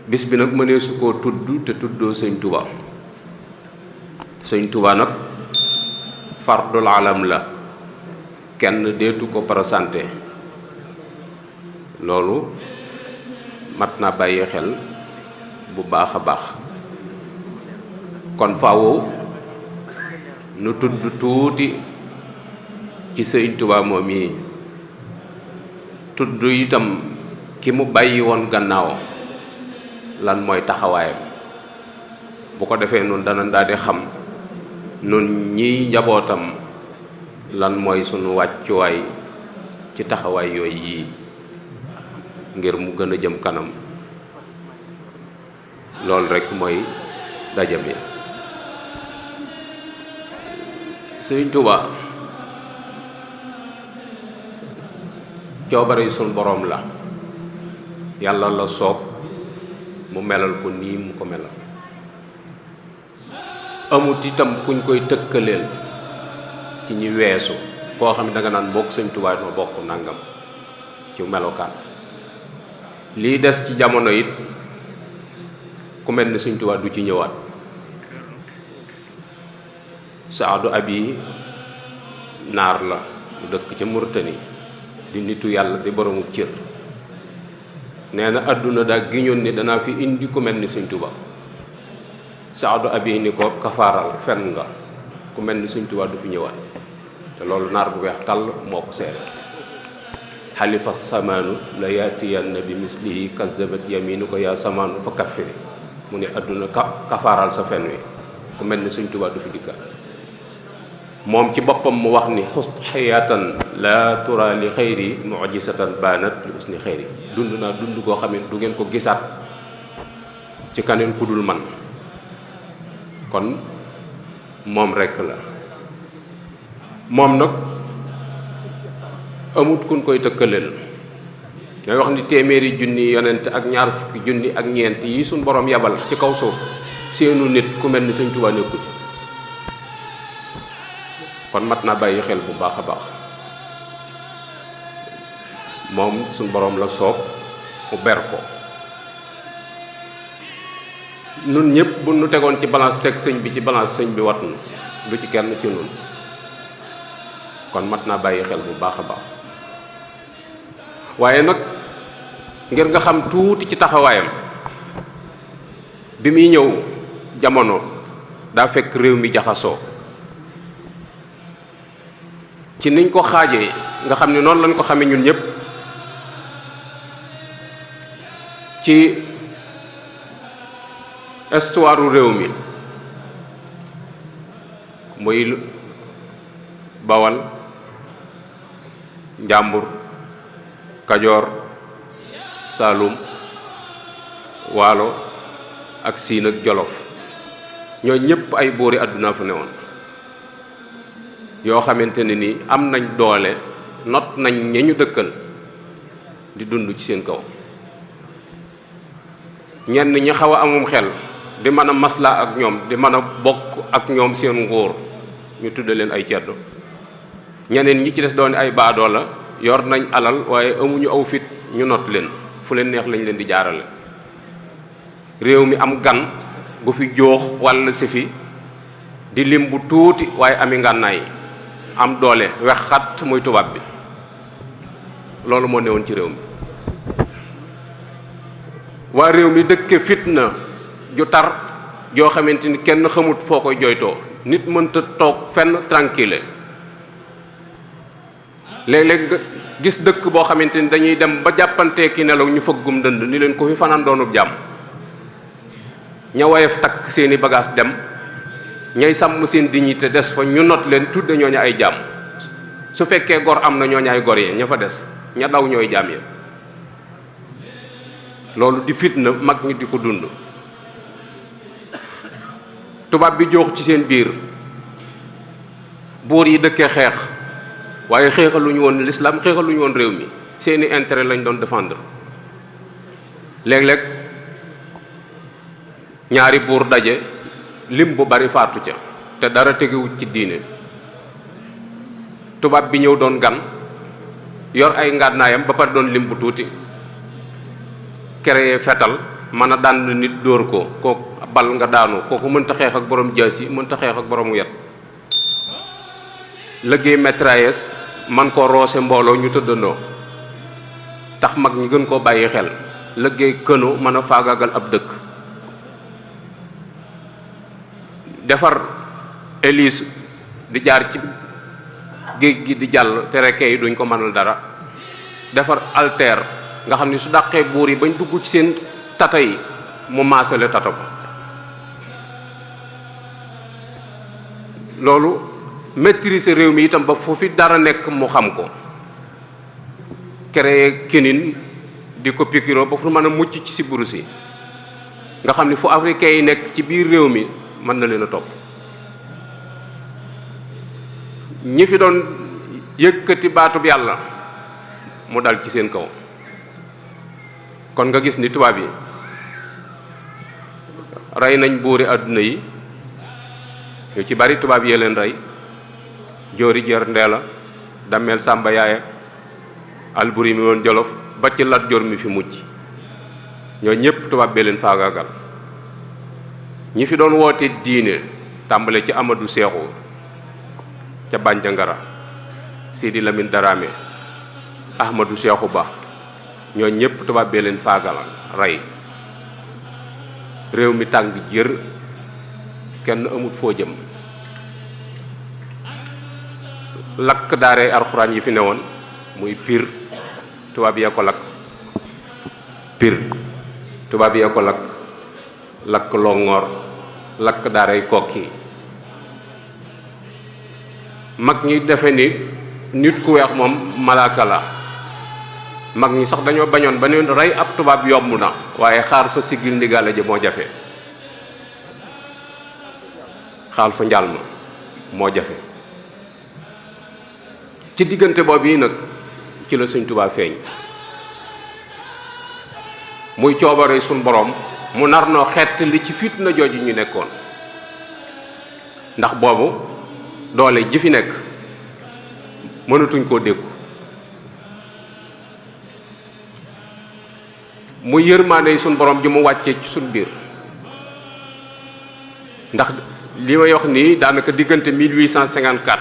bis bi nag mënee su koo tudd te tuddoo sëñ Tuba sëñ Tuba nag fardul alam la kenn deetu ko présenté loolu mat na bàyyi xel bu baax a baax kon faaw nu tudd tuuti ci sëñ Tuba moom yi tudd itam ki mu bàyyi woon gannaaw lan mooy taxawaayam bu ko defee nun dana daal di xam nun ñiy njabootam lan mooy sunu wàccuwaay ci taxawaay yooyu yii ngir mu gën a jëm kanam loolu rekk mooy daje bi Sëriñ Tuuba coobare sunu boroom la yàlla la soob mu melal ko nii mu ko melal amut itam kuñ koy tëkkaleel ci ñi weesu koo xam ne danga naan bokk Sëñ Tuubaa noo bokk nangam ci melokaan lii des ci jamono it ku mel ni Sëñ Tuubaa du ci ñëwaat Saadu Abi naar la mu dëkk ca Mauritanie di nitu yàlla di boroomu cër nee na àdduna daa giñoon ni danaa fi indi ku mel ni Sëñ Tuubaa Saadu Abi ni ko kafaaral fen nga ku mel ni Sëñ Tuubaa du fi ñëwaat te loolu naar bu weex tàll moo ko seere xalifa samaanu la yaatiyanna bi mislihi kazabat yaminu ko yaa samaanu fa kaffiri mu ne àdduna kafaaral sa fen wi ku mel ni Sëñ Tuubaa du fi dikkaat moom ci boppam mu wax ni xust xayaatan la tura li xayri mujisatan baanat li usni xayri dund naa dund koo xam ne du ngeen ko gisaat ci kaneen ku dul man kon moom rekk la moom nag amut kun koy tëkkaleel day wax ni téeméeri junni yonent ak ñaar fukki junni ak ñeent yi suñ borom yabal ci kaw suuf seenu nit ku mel ni Sëñ Tuubaa nekkul kon mat naa bàyyi xel bu baax a baax moom suñ borom la soob mu ber ko nun ñëpp bu nu tegoon ci balance teg sëñ bi ci balance sëñ bi wat nu du ci kenn ci nun kon mat naa bàyyi xel bu baax a baax waaye nag ngir nga xam tuuti ci taxawaayam bi muy ñëw jamono daa fekk réew mi jaxasoo ci niñ ko xaajee nga xam ne noonu lañ ko xamee ñun ñëpp ci histoire réew mi muy Bawal Njàmbur Kajoor Saalum Waalo ak Siin ak Jolof ñoo ñëpp ay boori àdduna fa newoon yoo xamante ne ni am nañ doole not nañ ña ñu dëkkal di dund ci seen kaw ñenn ñi xaw a amum xel di mën a maslaa ak ñoom di mën a bokk ak ñoom seen nguur ñu tudde leen ay ceddo ñeneen ñi ci des doon ay baadoo la yor nañ alal waaye amuñu aw fit ñu not leen fu leen neex lañ leen di jaarale réew mi am gan gu fi joox walla si fi di lim bu tuuti waaye ami ngànnaay am doole wex xat muy tubaab bi loolu moo newoon ci réew mi waa réew mi dëkke fitna ju tar joo xamante ni kenn xamut foo koy jooytoo nit mënta toog fenn tranquille léeg-léeg nga gis dëkk boo xamante ni dañuy dem ba jàppantee ki nelaw ñu fëggum dënd ni leen ko fi fanaan doonub jàmm ña woyof takk seeni bagage dem ñay sàmm seen dignité des fa ñu not leen tudde ñooñu ay jaam su fekkee gor am na ñooñu ay gor yi ña fa des ña daw ñooy jaam ya loolu di fitna mag ñi di ko dund tubaab bi joox ci seen biir buur yi dëkkee xeex waaye xeexaluñu woon l'islam xeexaluñu woon réew mi seeni intérêt lañ doon défendre léeg-léeg ñaari buur daje lim bu bari faatu ca te dara tegewut ci diine tubaab bi ñëw doon gan yor ay ngànnaayam ba pare doon lim bu tuuti créer fetal mën a dànd nit dóor ko kooku bal nga daanu kooku mënta xeex ak borom jaas yi mënta xeex ak borom yet liggéey mitrailleuse man koo roose mbooloo ñu tëddandoo tax mag ñi gën koo bàyyi xel liggéey kënu mën a faagaagal ab dëkk defar hélice di jaar ci géej gi di jàll te rekkee yi duñ ko mënal dara defar alter nga xam ni su dàqee buur yi bañ dugg ci seen tata yi mu maasale tata ko loolu maîtriser réew mi itam ba fu fi dara nekk mu xam ko créer kinin di ko pikiroo ba fu mën a mucc ci sibbiru si nga xam ni fu africain yi nekk ci biir réew mi mën na leen a topp ñi fi doon yëkkati baatub yàlla mu dal ci seen kaw kon nga gis ni tubaab yi rey nañ buuri àdduna yi yu ci bari tubaab yee leen rey joori jër ndeela dammeel sàmba yaaya alburi mi woon jolof ba ci Lat Joor mi fi mujj ñoo ñépp tubaab bee leen faagaagal ñi fi doon woote diine tàmbale ci Amadou Seexu ca Bandiagara Sidi Lamine Darame Ahmadou Seexu Ba ñoo ñépp tubaab bee leen faagal rey réew mi tàng jër kenn amut foo jëm lakk daaree alxuraan yi fi newoon muy Pire tubaab yee ko lakk Pire tubaab yee ko lakk lakk Longoor lakk daaray Kokki mag ñi defe ni nit ku weex moom malaaka la mag ñi sax dañoo bañoon ba ne rey ab tubaab yomb na waaye xaar fa siggil ndigaale ji moo jafe xaal fa njaal ma moo jafe ci diggante boobu yi nag ci la Sëñ Tuubaa feeñ muy coobare suñ boroom mu nar noo xett li ci fitna jooju ñu nekkoon ndax boobu doole ji fi nekk mënatuñ koo dékku mu yërmaande suñ borom ji mu wàccee ci suñ biir ndax li may wax nii daanaka diggante 1854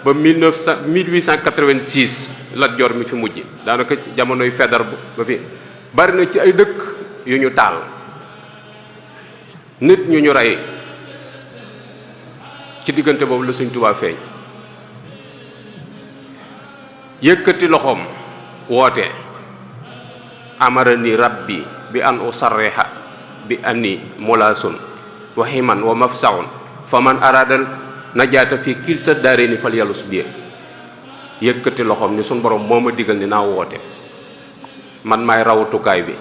ba 1886 Lat Joor mi fi mujj daanaka jamonoy Faidherbe ba fi bari na ci ay dëkk yu ñu taal nit ñu rey ci diggante boobu la Sëñ Tuubaa feeñ yëkkati loxoom woote amarani rabbi bi an usarriha bi anni mulaasun wa himan wa mafsaun fa man aradal najaata fi kilta daareeni fal yàllus bi yëkkati loxoom ni suñ borom moo ma digal ni naa woote man maay rawutukaay bi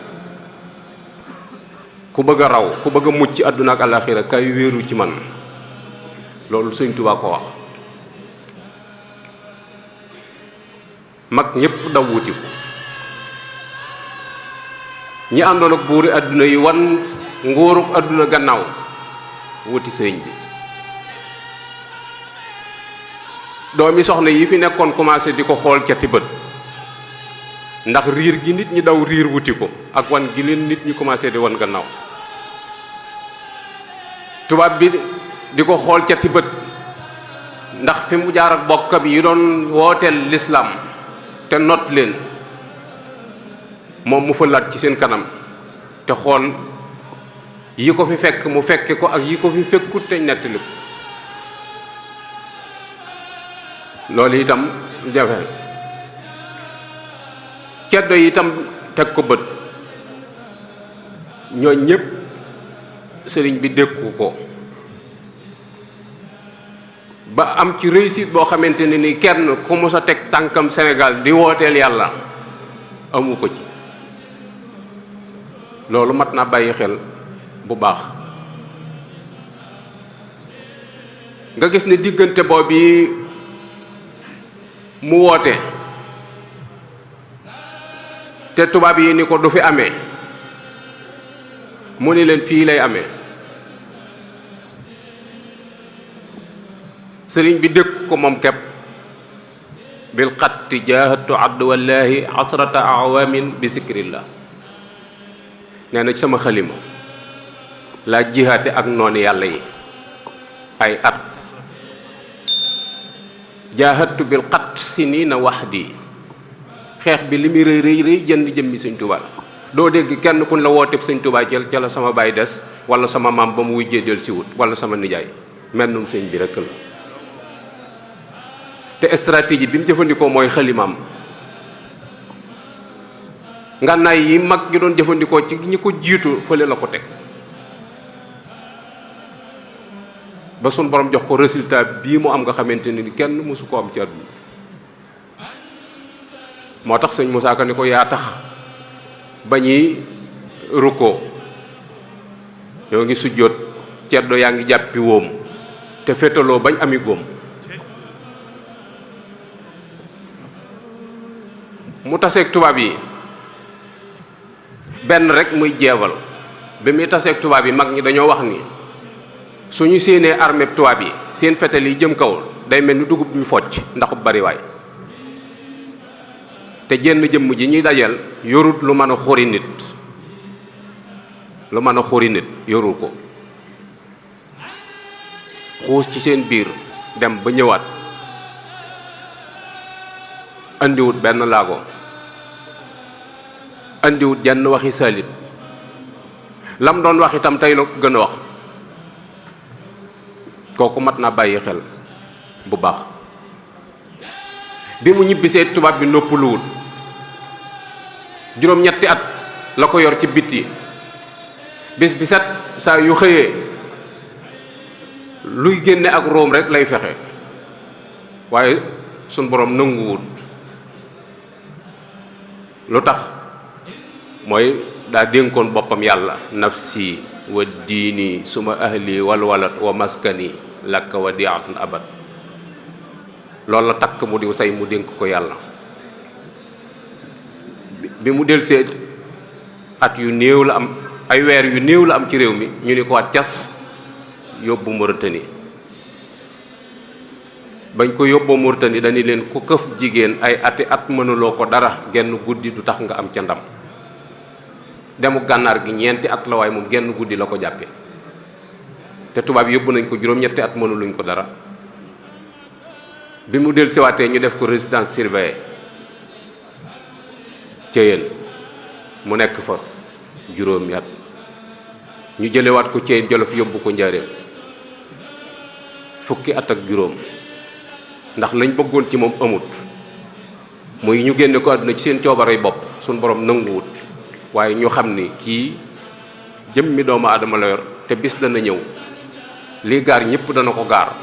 ku bëgg a raw ku bëgg a mucc àdduna ak àllaaxira kay wéeru ci man loolu Sëñ Tuubaa ko wax mag ñépp daw wuti ko ñi àndoon ak buuri àdduna yi wan nguuruk àdduna gannaaw wuti sëriñ bi doomi soxna yi fi nekkoon commencé di ko xool cati bët ndax riir gi nit ñi daw riir wuti ko ak wan gi leen nit ñi commencé di wan gannaaw tubaab bi di ko xool cati bët ndax fi mu jaar ak bokkam yi doon wooteel lislaam te not leen moom mu fëlaat ci seen kanam te xool yi ko fi fekk mu fekke ko ak yi ko fi fekkut te nettali ko loolu itam jafe ceddo yi itam teg ko bët ñoo ñépp sëriñ bi dékku ko ba am ci réussite boo xamante ne ni kenn ku mos a teg tànkam Sénégal di wooteel yàlla amu ko ci loolu mat naa bàyyi xel bu baax nga gis ne diggante boobu mu woote te tubaab yi ni ko du fi amee mu ni leen fii lay amee sëriñ bi dëkk ko moom kepp bil xatti jaahatu addu wallahi asrata awamin bi zikrillah nee na ci sama xalima laa jihaate ak noonu yàlla yi ay at jaahadtu bil xat sinina wahdi xeex bi li muy rëy rëy rëy jënd jëmmi sëñ Tuubaa doo dégg kenn kun la wooteeb sëñ Tuubaa ca la sama baay des wala sama maam ba mu wujjee del si wut wala sama nijaay mennum sëñ bi rekk la te stratégie bi mu jëfandikoo mooy xalimaam ngànnaay yi mag gi doon jëfandikoo ci ñi ko jiitu fële la ko teg ba sun borom jox ko résultat bii mu am nga xamante ni kenn mësu ko am ci àdduna moo tax sëñ Moussa Ka ni ko yaa tax ba ñuy rukkoo yoo ngi sujjóot ceddo yaa ngi jàppi wóom te féetaloo bañ ami góom mu taseeg tubaab yi benn rek muy jeewal bi muy taseeg tubaab yi mag ñi dañoo wax ni suñu séenee armée tubaab yi seen fetal yi jëm kaw day mel ni dugub duy focc ndax bariwaay te jenn jëmm ji ñuy dajal yorut lu mën a xuri nit lu mën a xuri nit yorul ko xuus ci seen biir dem ba ñëwaat andiwut benn laago andiwut jenn waxi salit lam doon wax itam tey la ko gën a wax kooku mat naa bàyyi xel bu baax bi mu ñibbisee tubaab bi noppaluwul juróom-ñetti at la ko yor ci bitti bis bi set saa yu xëyee luy génne ak róom rek lay fexe waaye sun borom nanguwut lu tax mooy daa dénkoon boppam yàlla nafsi wa diini suma ahli wal walad wa maskani lakka wa diatun abad loolu la takk mu diw say mu dénk ko yàlla bi mu del seet at yu néew la am ay weer yu néew la am ci réew mi ñu ni ko waat cas yóbbu Mauritanie bañ ko yóbboo Mauritanie dañu leen ku këf jigéen ay ati at mënuloo ko dara genn guddi du tax nga am ca ndam demu gànnaar gi ñeenti at la waaye moom genn guddi la ko jàppe te tubaab yóbbu nañ ko juróom-ñetti at mënuluñ ko dara bi mu del siwaatee ñu def ko résidence surveillée ca yéen mu nekk fa juróomi at ñu jëlewaat ko Ceyeen Jolof yóbbu ko Njaaréem fukki at ak juróom ndax lañ bëggoon ci moom amut muy ñu génne ko àdduna ci seen coobarey bopp suñ borom nanguwut waaye ñu xam ni kii jëmmi doomu aadama la yor te bis dana ñëw lii gaar ñëpp dana ko gaar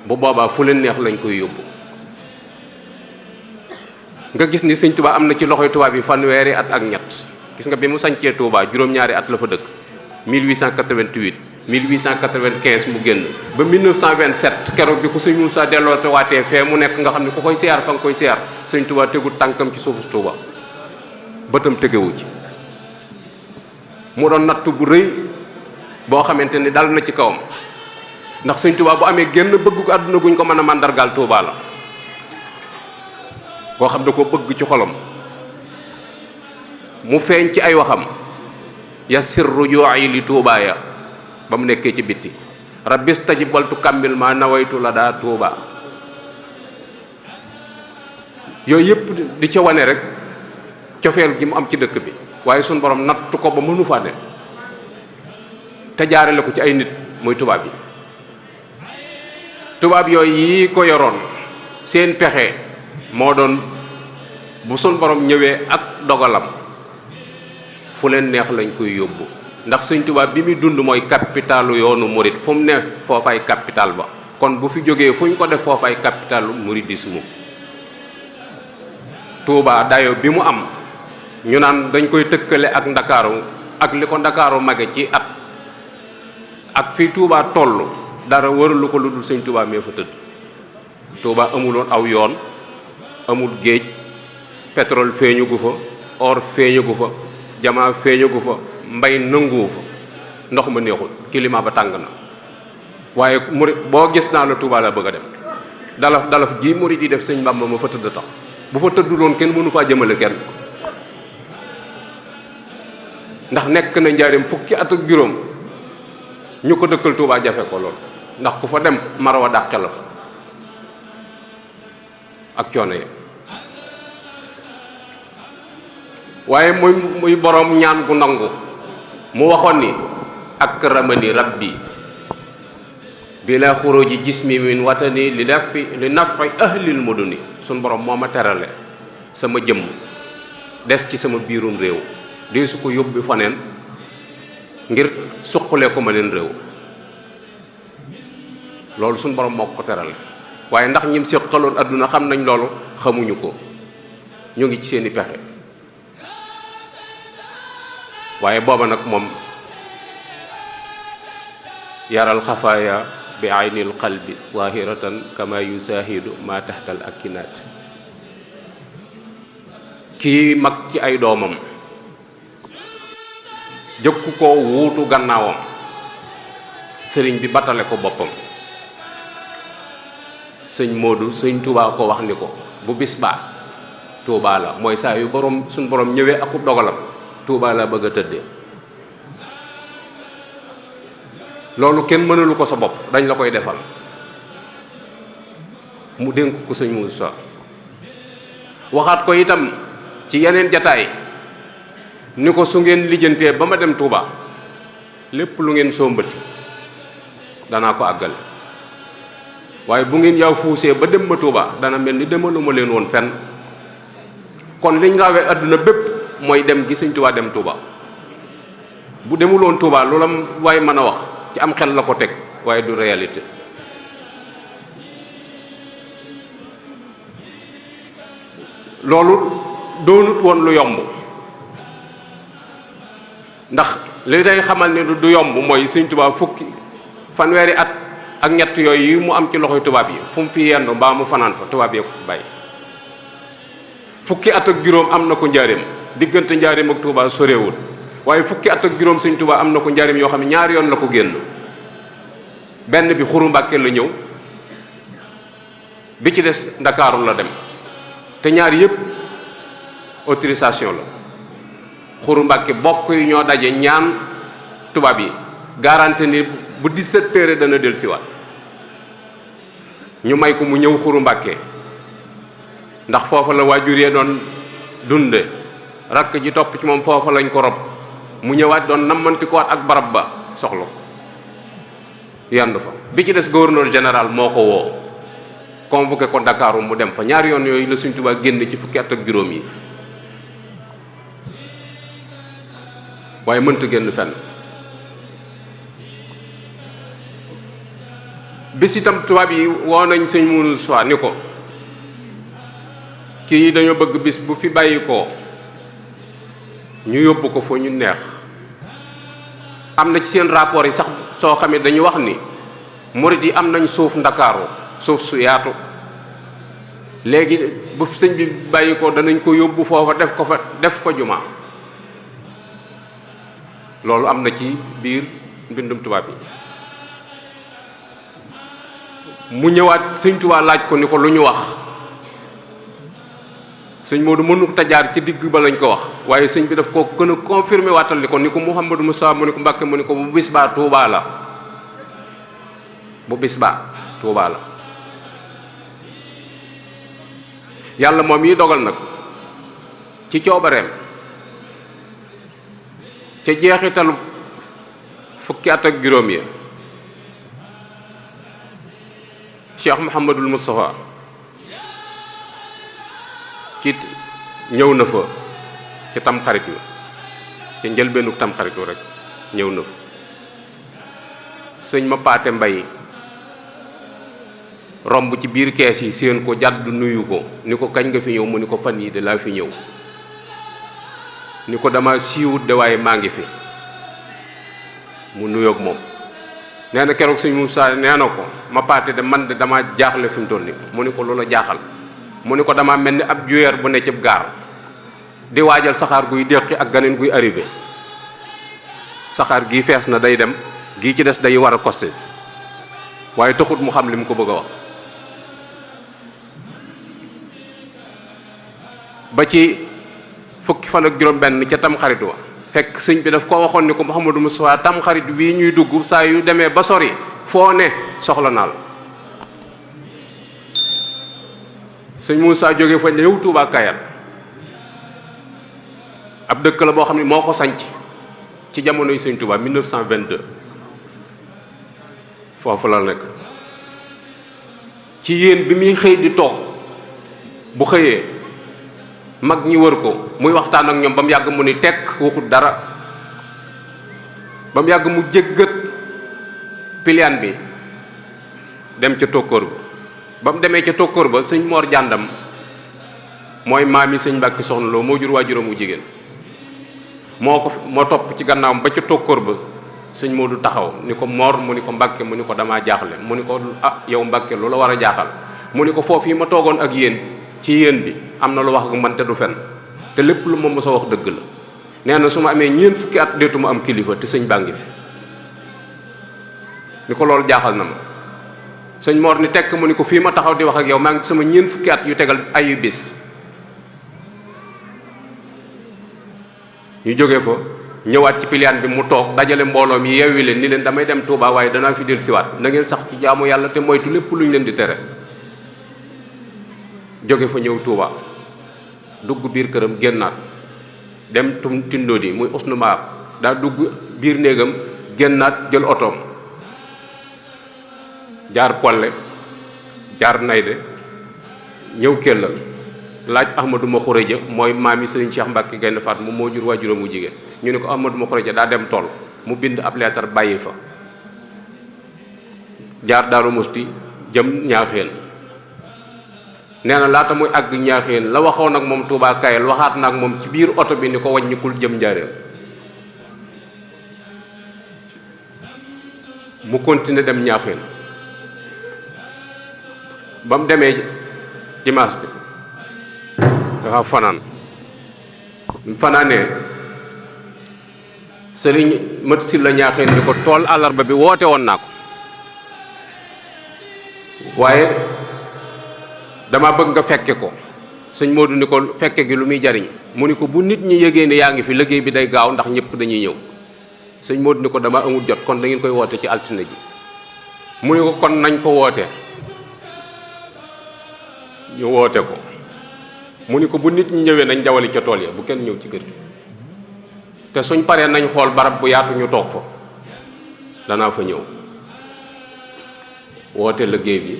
bu boobaa fu leen neex lañ koy yóbbu nga gis ni sëñ Touba am na ci loxoy tubaab yi fanweeri at ak ñett gis nga bi mu sañcee Touba juróom-ñaari at la fa dëkk 1888 1895 mu génn ba 1927 keroog bi ko sëñ Moussa delloo te waatee fee mu nekk nga xam ne ku koy siyaar fa nga koy siyaar sëñ Touba tegul tànkam ci suufu Touba bëtam tegewu ci mu doon nattu bu rëy boo xamante ni dal na ci kawam ndax sëñ Touba bu amee génn bëgg ko àdduna guñ ko mën a màndargaal Touba la koo xam da ko bëgg ci xolam mu feeñ ci ay waxam yassir ruju'i li Touba ya ba mu nekkee ci bitti rabbis tajibaltu kammil ma nawaytu la daa Touba yooyu yëpp di ca wane rek cofeel gi mu am ci dëkk bi waaye suñ borom nattu ko ba mënu faa ne te jaarale ko ci ay nit muy tubaab yi tubaab yooyu yi ko yoroon seen pexe moo doon bu suñ borom ñëwee ak dogalam fu leen neex lañ koy yóbbu ndax sëñ tubaab bi muy dund mooy capitalu yoonu murit fu mu ne foofay capital ba kon bu fi jógee fu ñu ko def foofay capitalu muridisme Touba dayo bi mu am ñu naan dañ koy tëkkale ak ndakaaru ak li ko ndakaaru mage ci at ak fii Touba toll dara waralu ko lu dul sëñ Touba mee fa tëdd Touba amuloon aw yoon amul géej pétrole feeñu gu fa or feeñu gu fa jamaa feeñu gu fa mbay nanguwu fa ndox ma neexul climat ba tàng na waaye murit boo gis naa la Touba la bëgg a dem dalaf gii murit yi def sëñ Bamba ma fa tëdd tax bu fa tëdduloon kenn mënu faa jëmale kenn ndax nekk na njaareem fukki at ak juróom ñu ko dëkkal Touba jafe ko lool ndax ku fa dem marwa dàqe la fa ak coono yi waaye muy boroom ñaan gu nangu mu waxoon ni akramani rabbi bila xuruji jismi min watani li nafi ahlil muduni suñ borom moo ma terale sama jëmm des ci sama biirum réew di su ko yóbbu faneen ngir suqale ko ma leen réew loolu suñ borom moo ko terale waaye ndax ñim séqaloon adduna xam nañ loolu xamuñu ko ñu ngi ci seeni pexe waaye booba nag moom yaral xafaaya bi aynil qalbi zahiratan kama yusahidu ma taxtal akinaat kii mag ci ay doomam jëkku ko wuutu gannaawam sëriñ bi batale ko boppam sëñ Modou sëñ Touba ko wax ni ko bu bis baa Touba la mooy saa yu borom suñ borom ñëwee akub dogalam Touba la bëgg a tëddee loolu kenn mënalu ko sa bopp dañ la koy defal mu dénk ko sëñ Moussa waxaat ko itam ci yeneen jataay ni ko su ngeen lijjantee ba ma dem Touba lépp lu ngeen sombati danaa ko àggale waaye bu ngeen yaw fuusee ba dem ma Touba dana mel ni demaluma leen woon fenn kon liñ rawee àdduna bépp mooy dem gi sëñ Touba dem Touba bu demuloon Touba loola waaye mën a wax ci am xel la ko teg waaye du réalité loolu doonut woon lu yomb ndax li day xamal ni du yomb mooy sëñ Touba fanweeri at ak ñett yooyu yi mu am ci loxoy tubaab yi fu mu fi yendu mbaa mu fanaan fa tubaab yee ko fi bàyyi fukki at ak juróom am na ko njaareem diggante njaareem ak Touba sorewul waaye fukki at ak juróom sëñ Touba am na ko njaareem yoo xam ne ñaari yoon la ko génn benn bi Xuru Mbàkke la ñëw bi ci des Ndakaaru la dem te ñaar yëpp autorisation la Xuru Mbàkke bokk yi ñoo daje ñaan tubaab yi garanti ni bu 17 heures dana del siwaat ñu may ko mu ñëw Xuru Mbàkke ndax foofa la waajur yee doon dunde rakk ji topp ci moom foofa lañ ko rob mu ñëwaat doon nammanti ko waat ak barab ba soxla ko yandu fa bi ci des gouverneur général moo ko woo convoqué ko Ndakaaru mu dem fa ñaari yoon yooyu la Sëñ Tuubaa génn ci fukki at ak juróom yi waaye mënta génn fenn bis itam tubaab yi woo nañ sëñ Mourou Sow ni ko kii dañoo bëgg bis bu fi bàyyi ko ñu yóbbu ko foo ñu neex am na ci seen rapport yi sax soo xamee dañu wax ni murid yi am nañ suuf Ndakaaru suuf su yaatu léegi bu sëñ bi bàyyi ko danañ ko yóbbu foofa def fa jumaa loolu am na ci biir mbindum tubaab yi mu ñëwaat sëñ Tuubaa laaj ko ni ko lu ñu wax sëñ Modou mënu tajaar ci digg ba lañ ko wax waaye sëñ bi daf ko gën a confirmé waatal ni ko Mouhamadou Moustapha mu ni ko Mbàkke mu ni ko bu bis baa Tuubaa la bu bis baa Tuubaa la yàlla moom yi dogal nag ci coobareem ca jeexitalu fukki at ak juróom ya Cheikh Mouhamadul Moustapha kit ñëw na fa ci tamxarit la ci njëlbeenu tamxaritu rek ñëw na fa sëñ ma paate mbay romb ci biir kees yi seen ko jàdd nuyu ko ni ko kañ nga fi ñëw mu ni ko fan yi de laa fi ñëw ni ko dama siiwut de waaye maa ngi fi mu nuyoog moom nee na keroog sëñ Moussa nee na ko ma paate de man de dama jaaxle fi mu toll nii mu ni ko loola jaaxal mu ni ko dama mel ni ab juyeer bu ne cib gaar di waajal saxaar guy déqi ak ganeen guy arrivé saxaar gii fees na day dem gii ci des day war a costé waaye taxut mu xam li mu ko bëgg a wax ba ci fukki fan ak juróom benn ca tam xarit wa fekk sëñ bi daf ko waxoon ni ko Mouhamadou Moustapha tam xarit wii ñuy dugg saa yu demee ba sori foo ne soxla naa la. sëñ Moussa jógee fa ñëw Touba Kayal ab dëkk la boo xam ne moo ko sanc ci jamonoy sëñ Touba 1922 foofu la nekk ci yéen bi muy xëy di toog bu xëyee mag ñi wër ko muy waxtaan ak ñoom ba mu yàgg mu ni tekk waxut dara ba mu yàgg mu jéggat piliyaan bi dem ca tokkoor ba mu demee ca tokkoor ba sëñ Mor Jàndam mooy maam yi sëñ Mbàkke Soxna Lo moo jur waajuram wu jigéen moo topp ci gannaawam ba ca tokkoor ba sëñ Moodu taxaw ni ko Mor mu ni ko Mbàkke mu ni ko damaa jaaxle mu ni ko yow Mbàkke lu la war a jaaxal mu ni ko foofu yi ma toogoon ak yéen ci yéen bi am na lu wax ak man te du fen te lépp lu ma mës a wax dëgg la nee na su ma amee ñeent fukki at deetuma am kilifa te sëñ baa ngi fi ni ko loolu jaaxal na ma sëñ Mor ni tekk mu ni ko fii ma taxaw di wax ak yow maa ngi sama ñeent fukki at yu tegal ayu bis ñu jógee fa ñëwaat ci piliyaan bi mu toog dajale mbooloo mi yeewi leen ni leen damay dem Touba waaye danaa fi del siwaat na ngeen sax ci jaamu yàlla te moytu lépp lu ñu leen di tere jóge fa ñëw Touba dugg biir këram génnaat dem tindoo di muy usnu maar daa dugg biir néegam génnaat jël otoom jaar Polle jaar Nayde ñëw Kellal laaj Ahmadou ma Xureja mooy maam yi Sëriñ Cheikh Mbacke Gaynde Fatma moom moo jur waajuram mu jigéen ñu ne ko Ahmadou ma Xureja daa dem tool mu bind ab leetar bàyyi fa jaar Daaru Musti jëm Ñaaxeen nee na laata muy àgg Ñaaxeen la waxoon ak moom Touba Kayal waxaat na ak moom ci biir oto bi ni ko wàññikul jëm Njaaréem mu continuer dem Ñaaxeen ba mu demee dimanche bi dafa fanaan mu fanaanee sëriñ mat si la Ñaaxeen ni ko tool àllarba bi woote woon naa ko waaye dama bëgg nga fekke ko sëñ Modou ni ko fekke gi lu muy jariñ mu ni ko bu nit ñi yëgee ne yaa ngi fi liggéey bi day gaaw ndax ñëpp dañuy ñëw sëñ Modou ni ko dama amul jot kon da ngeen koy woote ci altine ji mu ni ko kon nañ ko woote ñu woote ko mu ni ko bu nit ñi ñëwee nañ jawali ca tool ya bu kenn ñëw ci kër gi te suñ paree nañ xool barab bu yaatu ñu toog fa danaa fa ñëw woote liggéey bi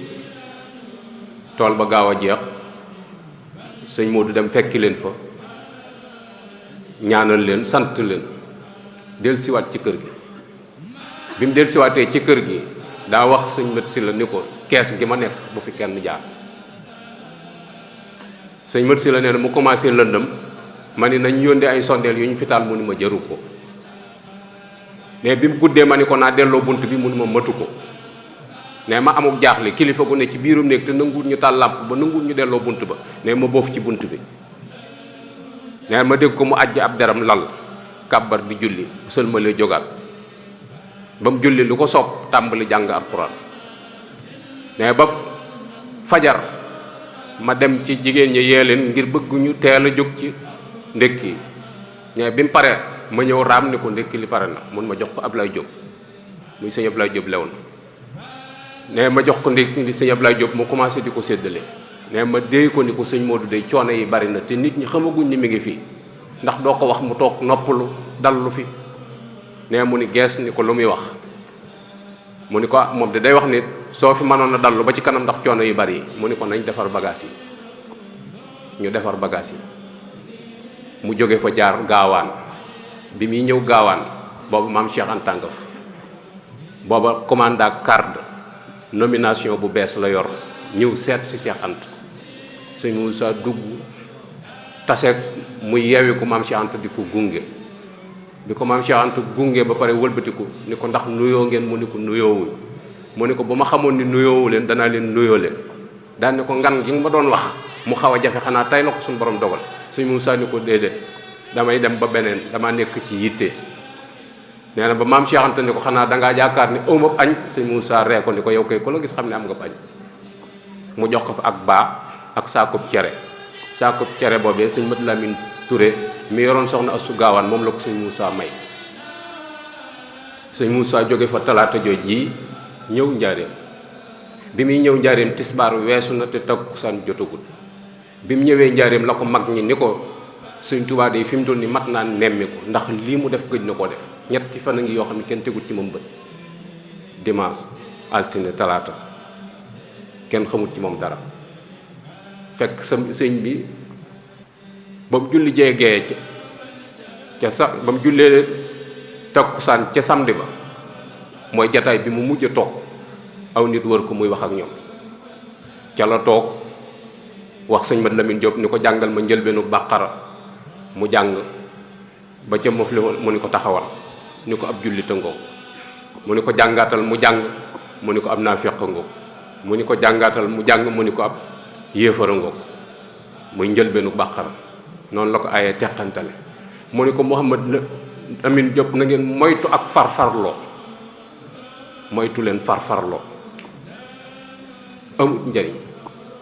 tool ba gaaw a jeex sëñ Modou dem fekki leen fa ñaanal leen sant leen dellusiwaat ci kër gi bi mu dellusiwaatee ci kër gi daa wax sëñ Mat Silla ni ko kees gi ma nekk bu fi kenn jaar sëñ Mat Silla nee na mu commencé lëndëm ma ni nañ yóndee ay sondeel yu ñu fi taal mu ni ma jëru ko mais bi mu guddee ma ni ko naa delloo bunt bi mu ni ma matu ko ne ma amuk jaaxle kilifa gu ne ci biirum néeg te nanguwul ñu taal làmp ba nanguwul ñu delloo bunt ba ne ma boofu ci bunt bi ne ma dégg ko mu àjj ab deram lal kàbbar di julli sëlmalee jógaat ba mu julli lu ko soob tàmbali jàng alxuraan ne ba fajar ma dem ci jigéen ñi yee leen ngir bëgg ñu teel a jóg ci ndékki ne bi mu paree ma ñëw raam ni ko ndékki li pare na mun ma jox ko Ablaye Diop muy sëñ Ablaye Diop lewoon ne ma jox ko ndékki li sëñ Ablaye Diop mu commencé di ko séddale ne ma déy ko ni ko sëñ Modou day coono yi bari na te nit ñi xamaguñ ni mi ngi fii ndax doo ko wax mu toog noppalu dallu fi ne mu ni gees ni ko lu muy wax mu ni ko moom de day wax ni soo fi mënoon a dallu ba ci kanam ndax coono yu bari yi mu ni ko nañ defar bagage yi ñu defar bagage yi mu jóge fa jaar gaawaan bi muy ñëw gaawaan boobu maam Cheikh Anta nga fa booba commanda carte nomination bu bees la yor ñëw seet si Cheikh Anta sëñ Moussa dugg taseeg muy yeewi ko maam Cheikh Anta di ko gunge bi ko maam Cheikh Anta gunge ba pare wëlbatiku ni ko ndax nuyoo ngeen mu ni ko nuyoowul mu ni ko ba ma xamoon ni nuyoowu leen danaa leen nuyoo leen daan ni ko ngan gi nga ma doon wax mu xaw a jafe xanaa tey la ko suñu borom dogal sëñ Moussa ni ko déedéet damay dem ba beneen dama nekk ci yitte nee na ba maam Cheikh Anta ni ko xanaa dangaa jaakaar ni awma añ sëñ Moussa ree ko ni ko yow kay ku la gis xam ne am nga añ mu jox ko fa ak baa ak saakub cere boobee sëñ Mat Lamin Touré mi yoroon soxna Astu Gaawaan moom la ko sëñ Moussa may. sëñ Moussa jóge fa talaata jooj ji ñëw njaareem bi muy ñëw njaareem tisbaar weesu na te takkusaan jotagul bi mu ñëwee njaareem la ko mag ñi ni ko sëñ Tuubaa de fi mu toll ni mat naa nemmiku ndax lii mu def gëj na koo def ñetti fan a ngi yoo xam ne kenn tegut ci moom bët dimanche altine talaata kenn xamut ci moom dara fekk sa sëñ bi ba mu julli jeegee ca sa ba mu jullee takkusaan ca samedi ba mooy jataay bi mu mujj a toog aw nit wër ko muy wax ak ñoom ca la toog wax sëñ Mat Lamin Jóob ni ko jàngal ma njëlbeenu bàqara mu jàng ba ca mof li mu ni ko taxawal ni ko ab jullit a ngoog mu ni ko jàngaatal mu jàng mu ni ko ab naafiq a ngoog mu ni ko jàngaatal mu jàng mu ni ko ab yéefar a ngoog muy njëlbeenu bàqara noonu la ko ayee teqantale mu ni ko Mouhamad Amin Diop na ngeen moytu ak farfarloo moytu leen farfarloo amut njariñ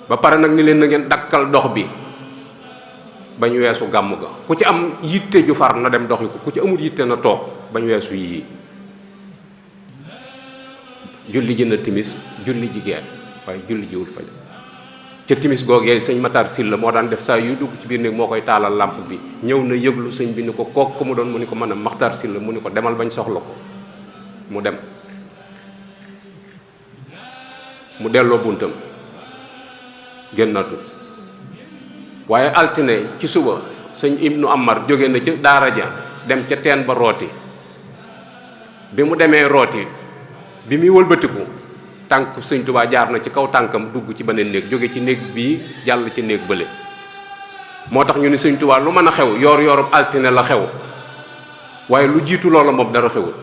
ba pare nag ni leen na ngeen dakkal dox bi bañ weesu gàmm ga ku ci am yitte ju far na dem doxi ko ku ci amut yitte na toog bañ weesu yii julli ji na timis julli ji gee waaye julli jiwul faj ca timis googee sëñ Matar Sylla moo daan def saa yu dugg ci biir néeg moo koy taalal làmp bi ñëw na yëglu sëñ bi ni ko kook ku mu doon mu ni ko mën a Matar Sylla mu ni ko demal bañ soxla ko mu dem mu delloo buntam génnatul waaye altine ci suba sëñ Ibnu Amar jóge na ca daara ja dem ca teen ba rooti bi mu demee rooti bi muy wëlbatiku tànk sëñ Tuubaa jaar na ci kaw tànkam dugg ci beneen néeg jóge ci néeg bii jàll ci néeg bële moo tax ñu ni sëñ Tuubaa lu mën a xew yoor yoorub altine la xew waaye lu jiitu loola moom dara xewul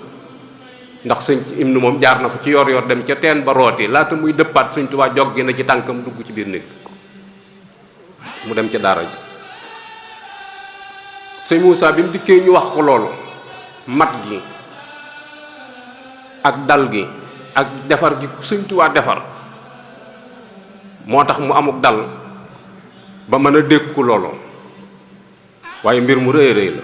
ndax sëñ Ibnu moom jaar na fa ci yoor yoor dem ca teen ba rooti laata muy dëppaat sëñ Tuubaa joggi na ci tànkam dugg ci biir néeg mu dem ca daara ji sëñ Moussa bi mu dikkee ñu wax ko loolu mat gi ak dal gi ak defar gi sëñ Tuubaa defar moo tax mu amuk dal ba mën a dékku loolu waaye mbir mu rëy rëy la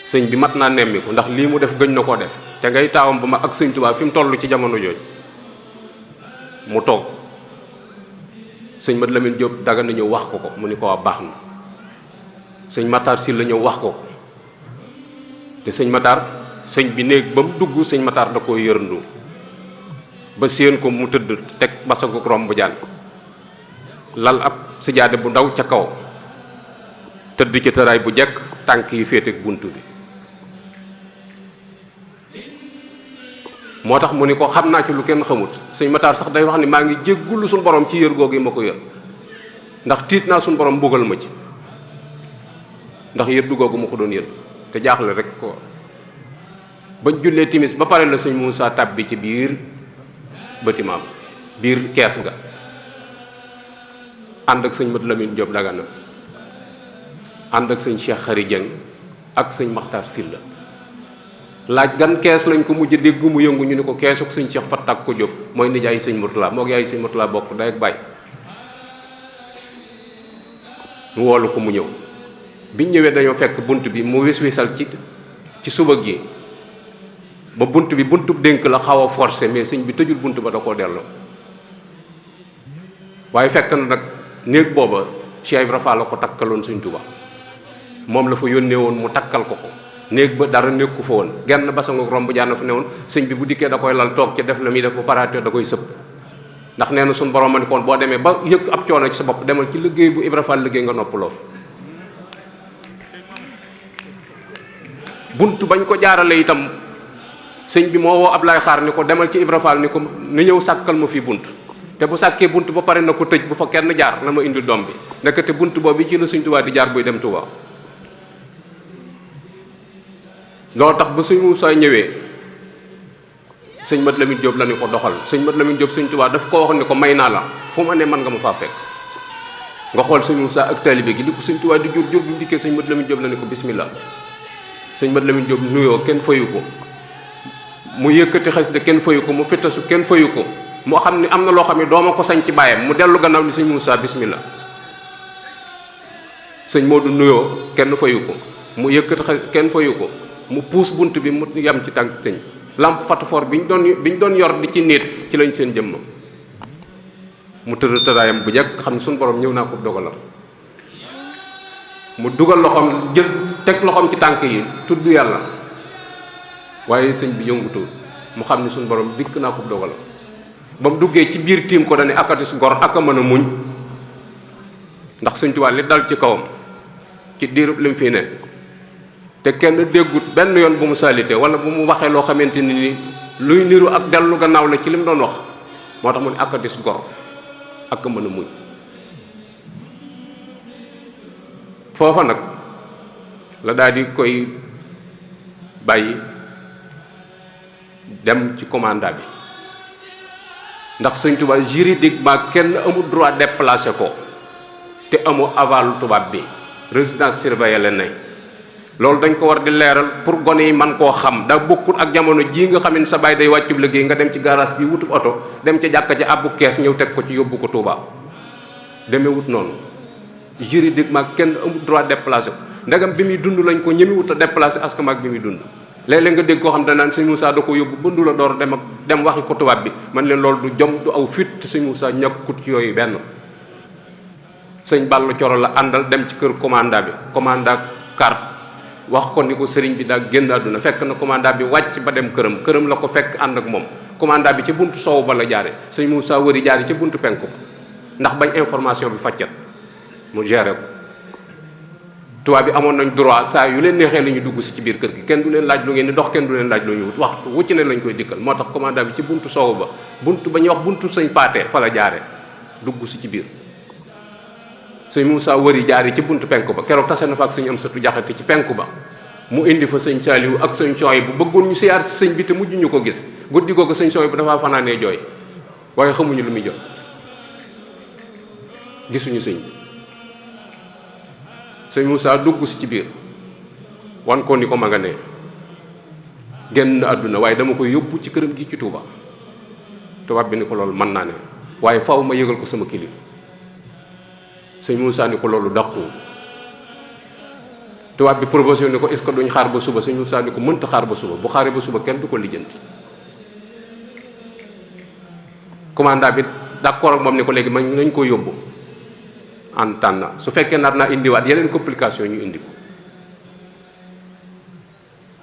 sëñ bi mat naa nemmiku ndax lii mu def gëñ na koo def te ngay taawam ba ma ak sëñ Tuubaa fi mu toll ci jamono jooju mu toog sëñ Mat Lamin Jóob daga na ñëw wax ko ko mu ni ko waa baax na sëñ Matar Sylla ñëw wax ko ko te sëñ Matar sëñ bi néeg ba mu dugg sëñ Matar da koo yërndu ba séen ko mu tëdd teg basagu romb jaan lal ab sijaade bu ndaw ca kaw tëdd ci tëraay bu jekk tànk yi féete ak bunt bi moo tax mu ni ko xam naa ci lu kenn xamut sëñ Matar sax day wax ni maa ngi jéggulu suñu borom ci yër googu yi ma ko yër ndax tiit naa suñu borom mbugal ma ci ndax yër du googu ma ko doon yër te jaaxle rek ko bañ jullee timis ba pare la sëñ Moussa tàbbi ci biir bâtiment biir kees ga ànd ak sëñ Mat Lamin Jóob Dagana ànd ak sëñ Cheikh Khary Dieng ak sëñ Makhtar Sylla laaj gan kees lañ ko mujj dégg mu yëngu ñu ni ko keesuk sëñ Cheikh Fatak ko Jóob mooy nijaay sëñ Murtala moo yaay sëñ Murtala bokk day ak baay mu woolu ko mu ñëw biñ ñëwee dañoo fekk bunt bi mu wis-wisal ci suba gi ba bunt bi buntu dénk la xaw a forcé mais sëñ bi tëjul bunt ba da koo delloo waaye fekk na nag néeg booba Cheikh Ibra Fall la ko takkaloon sëñ Tuubaa moom la fa yónnee woon mu takkal ko ko néeg ba dara nekku fa woon genn basangu romb jaan fa ne woon sëñ bi bu dikkee da koy lal toog ci def la muy def bu paraatee da koy sëpp ndax nee na suñu borom ma ni koon boo demee ba yëg ab coono ci sa bopp demal ci liggéey bu Ibra Fall liggéey nga noppaloo fa bunt bañ ko jaarale itam sëñ bi moo woo Ablaye Xaar ni ko demal ci Ibra Fall ni ko ni ñëw sàkkal ma fi bunt te bu sàkkee bunt ba pare na ko tëj bu fa kenn jaar na ma indil doom bi ndekete bunt boobu ci la sëñ Tuubaa di jaar buy dem Tuubaa loolu tax ba sëñ Moussa ñëwee sëñ Mat Lamin Jóob la ni ko doxal sëñ Mat Lamin Jóob sëñ Tuubaa daf ko wax ni ko may naa la fu ma ne man nga ma faa fekk nga xool sëñ Moussa ak taalibe gi li ko sëñ Tuubaa di jur bu dikkee sëñ Mat Lamin Jóob la ni ko bismillah sëñ Mat Lamin Jóob nuyoo kenn fayu ko mu yëkkati xas de kenn fayu ko mu fittasu kenn fayu ko moo xam ni am na loo xam ne dooma ko sañ ci bàyyam mu dellu gannaaw ni sëñ Moussa bismillah sëñ Modou nuyoo kenn fayu ko mu yëkkat kenn fayu ko mu puus bunt bi mu yam ci tànk sëñ lampe fatafoor bi ñu doon yor di ci nit ci lañ seen jëmm mu tëraayam bu jekk xam ne suñu borom ñëw naa ko dogalam mu dugal loxoom jël teg loxoom ci tànk yi tudd yàlla waaye sëñ bi yëngutu mu xam ne suñu borom dikk naa ko dogalam ba mu duggee ci biir tiim ko dane akatis gor ak a mën a muñ ndax sëñ Tuubaa li dal ci kawam ci diirub li mu fii ne te kenn déggut benn yoon bu mu salité wala bu mu waxee loo xamante ni luy niru ak dellu gannaaw la ci li mu doon wax moo tax mu ne akatis gor ak a mën a muñ foofa nag la daal di koy bàyyi dem ci commandant bi ndax sëñ Tuubaa juridiquement kenn amul droit déplacer ko te amoo aval tubaab bi résidence surveillée la ne loolu dañ ko war di leeral pour gone yi man koo xam da bokkul ak jamono jii nga xam ne sa baay day wàccub liggéey nga dem ci garage bi wutub oto dem ca jàkka ji àbbu kees ñëw teg ko ci yóbbu ko Touba demee wut noonu juridiquement kenn amul droit déplacer ko ndegam bi muy dund lañ ko ñemewut a déplacer askan ak bi muy dund léeg-léeg nga dégg koo xam danaan sëñ Moussa da ko yóbbu bëndu la door dem waxi ko tubaab bi man leen loolu du jom du aw fit te sëñ Moussa ñàkkut ci yooyu benn sëñ Balla Coro la àndal dem ci kër commandant bi commandant carte wax ko ni ko sëriñ bi daa génn àdduna fekk na commandant bi wàcc ba dem këram la ko fekk ànd ak moom commandant bi ci buntu soowu ba la jaare sëñ Moussa wëri jaare ci buntu penku ndax bañ information bi faccat mu géré ko tubaab bi amoon nañ droit saa yu leen neexee la ñu dugg si ci biir kër gi kenn du leen laaj lu ngeen di dox kenn du leen laaj lu ñu wut waxtu wucc ne lañ koy dikkal moo tax commandant bi ci buntu soowu ba buntu ba ñuy wax buntu sëñ Paate fa la jaare dugg si ci biir sëñ Moussa wëri jaare ci buntu penku ba keroog tase na fa ak sëñ Amsatu Jaxate ci penku ba mu indi fa sëñ Saaliwu ak sëñ Sooy bu bëggoon ñu siyaar si sëñ bi te mujj ñu ko gis guddi googu sëñ Sooy bu dafaa fanaanee jooy waaye xamuñu lu muy jot gisuñu sëñ bi sëñ Moussa dugg si ci biir wan ko ni ko ma nga ne génn àdduna waaye dama koy yóbbu ci këram gi ci Touba tubaab bi ni ko loolu mën naa ne waaye faw ma yëgal ko sama kilifa sëñ Moussa ni ko loolu dàqu tubaab bi proposé ni ko est-ce que duñ xaar ba suba sëñ Moussa ni ko mënta xaar ba suba bu xaaree ba suba kenn du ko lijjanti commandant bi d'accord ak moom ni ko léegi man nañ ko yóbbu en tànn su fekkee nar naa indiwaat yeneen complication ñu indi ko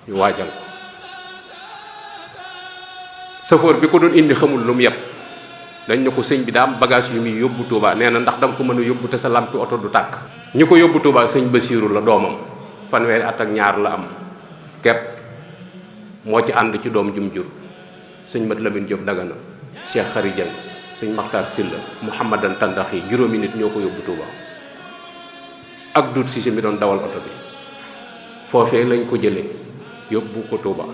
ñu waajal ko chauffeur bi ko doon indi xamul lu mu yeb dañ ne ko sëñ bi daa am bagage yu muy yóbbu Touba nee na ndax danga ko mën a yóbbu te sa lampi oto du tàkk ñi ko yóbbu Touba sëñ Basiiru la doomam fanweeri at ak ñaar la am kepp moo ci ànd ci doom jum jur sëñ Mat Lamin Jóob Dagana Cheikh Xari Jeng sëñ Maxtaar Silla Mouhamadan Tandaxi juróomi nit ñoo ko yóbbu Touba ak dut si mi doon dawal oto bi foofee lañ ko jëlee yóbbu ko Touba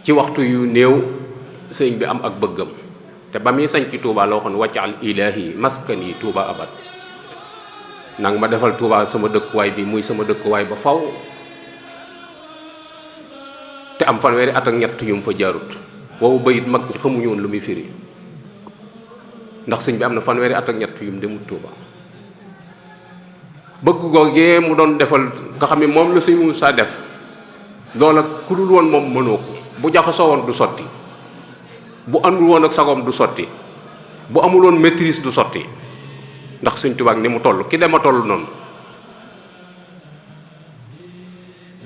ci waxtu yu néew sëñ bi am ak bëggam te ba muy sañ ci Touba la waxoon waccaal ilaahi maskan yi Touba abad nang ma defal Touba sama dëkkuwaay bi muy sama dëkkuwaay ba faw te am fanweeri at ak ñett yu mu fa jaarut woowu bayit mag ñi xamuñu woon lu muy firi ndax sëñ bi am na fanweeri at ak ñett yu mu demut Touba bëgg googee mu doon defal nga xam ne moom la sëñ Moussa def loola ku dul woon moom mënoo ko bu jaxasoo woon du sotti bu àndul woon ak sagoom du sotti bu amul woon maîtrise du sotti ndax sëñ Touba ak ni mu toll ki dema toll noonu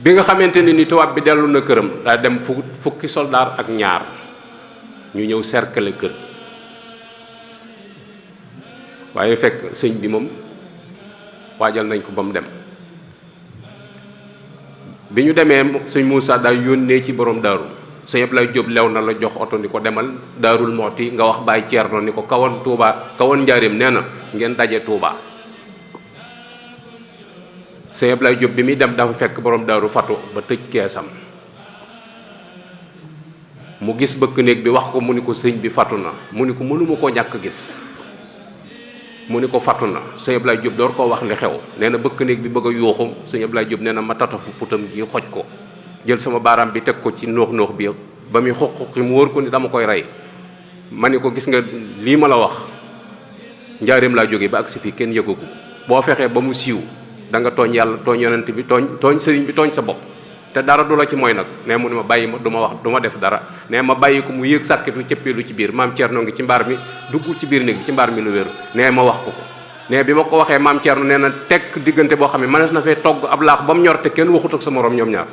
bi nga xamante ni tubaab bi dellu na këram daa dem fukki soldaar ak ñaar ñu ñëw cercle kër waaye fekk sëñ bi moom waajal nañ ko ba mu dem bi ñu demee sëñ Moussa daa yónnee ci borom daaru sëñ Ablaye Diop lew na la jox oto ni ko demal Daarul Mooti nga wax Baye Thierno ni ko kawoon Touba kawoon njaareem nee na ngeen daje Touba sëñ Ablaye Diop bi muy dem dafa fekk borom daaru fatu ba tëj keesam mu gis bëkk néeg bi wax ko mu ni ko sëñ bi fatu na mu ni ko mënuma koo ñàkk gis mu ni ko fatu na sëñ Ablaye Diop door koo wax li xew nee na bëkk néeg bi bëgg a yuuxu sëñ Ablaye Diop nee na ma tatafu putam gi xoj ko jël sama baaraam bi teg ko ci noox bi ba muy xuqi mu wóor ko ni dama koy rey ma ni ko gis nga lii ma la wax njaareem laa jógee ba agsi fii kenn yëgagu boo fexee ba mu siiw da nga tooñ yàlla tooñ yonent bi tooñ sëriñ bi tooñ sa bopp te dara du la ci mooy nag nee mu ne ma bàyyi ma du ma wax du ma def dara nee ma bàyyi ko mu yéeg sàkkitu cëppeelu ci biir maam Thierno ngi ci mbaar mi duggul ci biir néeg bi ci mbaar mi lu wéru nee ma wax ko nee bi ma ko waxee maam Thierno nee na tekk diggante boo xam ne mënees na fee togg ab laax ba mu ñor te kenn waxut ak sa morom ñoom ñaar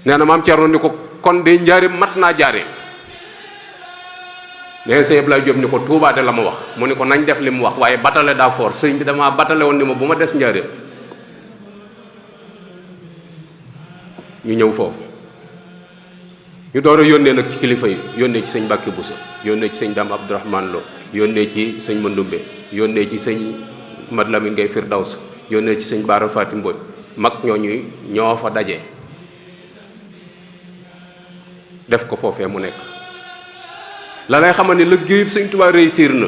nee na maam Thierno ni ko kon de njaareem mat naa jaaree nee sëñ Abdoulaye Diop ni ko Touba de la ma wax mu ni ko nañ def li mu wax waaye batale daa foor sëñ bi damaa batale woon ni ma bu ma des njaareem ñu ñëw foofu ñu door a yónnee nag ci kilifa yi yónnee ci sëñ Mbàkke Buso yónnee ci sëñ Dame Abdourahmane Lo yónnee ci sëñ Mandumbe yónnee ci sëñ Mad Lamin Ngay Firdaws yónnee ci sëñ Baara Fatim Mbodj mag ñooñu ñoo fa daje def ko foofee mu nekk la lay xamal ni liggéeyub sëñ Tuubaa réussir na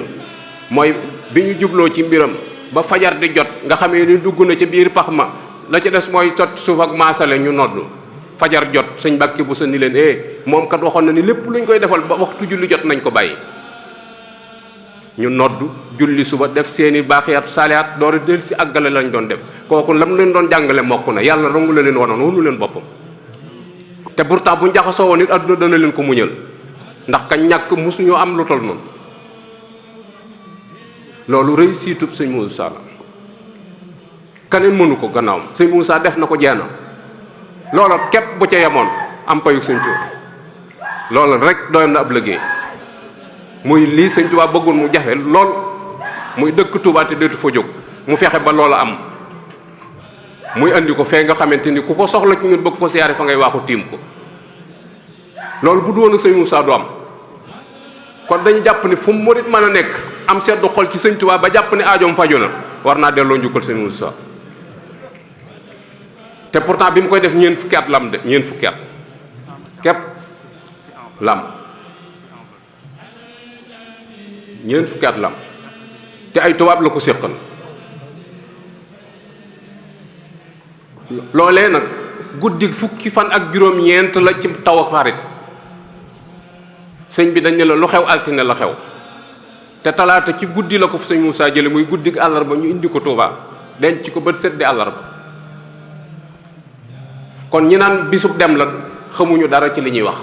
mooy bi ñu jubloo ci mbiram ba fajar di jot nga xamee ni dugg na ci biir pax ma la ci des mooy tot suuf ak maasale ñu nodd fajar jot sëñ Mbàkke bu sa ni leen moom kat waxoon na ni lépp luñ koy defal ba waxtu julli jot nañ ko bàyyi ñu nodd julli suba def seeni baaxiyaat saalihaat door a del si àggale lañ doon def kooku lam leen doon jàngale mokk na yàlla rongu la leen wanoon wonu leen boppam te pourtant bu njaxasoo woon it adduna dana leen ko muñal ndax ka ñàkk mus ñoo am lu tol noonu loolu réussitub sëñ Moussa la keneen mënu ko gannaawam sëñ Moussa def na ko jeena loola képp bu ca yemoon am payug sëñ Tuubaa loola rek doyoon na ab liggéey muy lii sëñ Tuubaa bëggoon mu jafe lool muy dëkk Tuubaa te deetu fa jóg mu fexe ba loola am muy andi ko fee nga xamante ni ku ko soxla ci ñun bëgg ko siyaare fa ngay waaxu tiim ko loolu bu doon ak sëñ Moussa du am kon dañu jàpp ni fu mu murit mën a nekk am seddu xol ci sëñ Tuubaa ba jàpp ni aajoom faju na war naa delloo njukkal sëñ Moussa te pourtant bi mu koy def ñeent fukki at lam de ñeent fukki at képp lam ñeent fukki at lam te ay tubaab la ko séqal loolee nag guddi fukki fan ak juróom-ñeent la ci taw a xarit sëñ bi dañ ne la lu xew altine la xew te talaata ci guddi la ko fu sëñ Moussa jële muy guddi àllarba ñu indi ko Touba denc ko bët set di àllarba kon ñi naan bisub dem la xamuñu dara ci li ñuy wax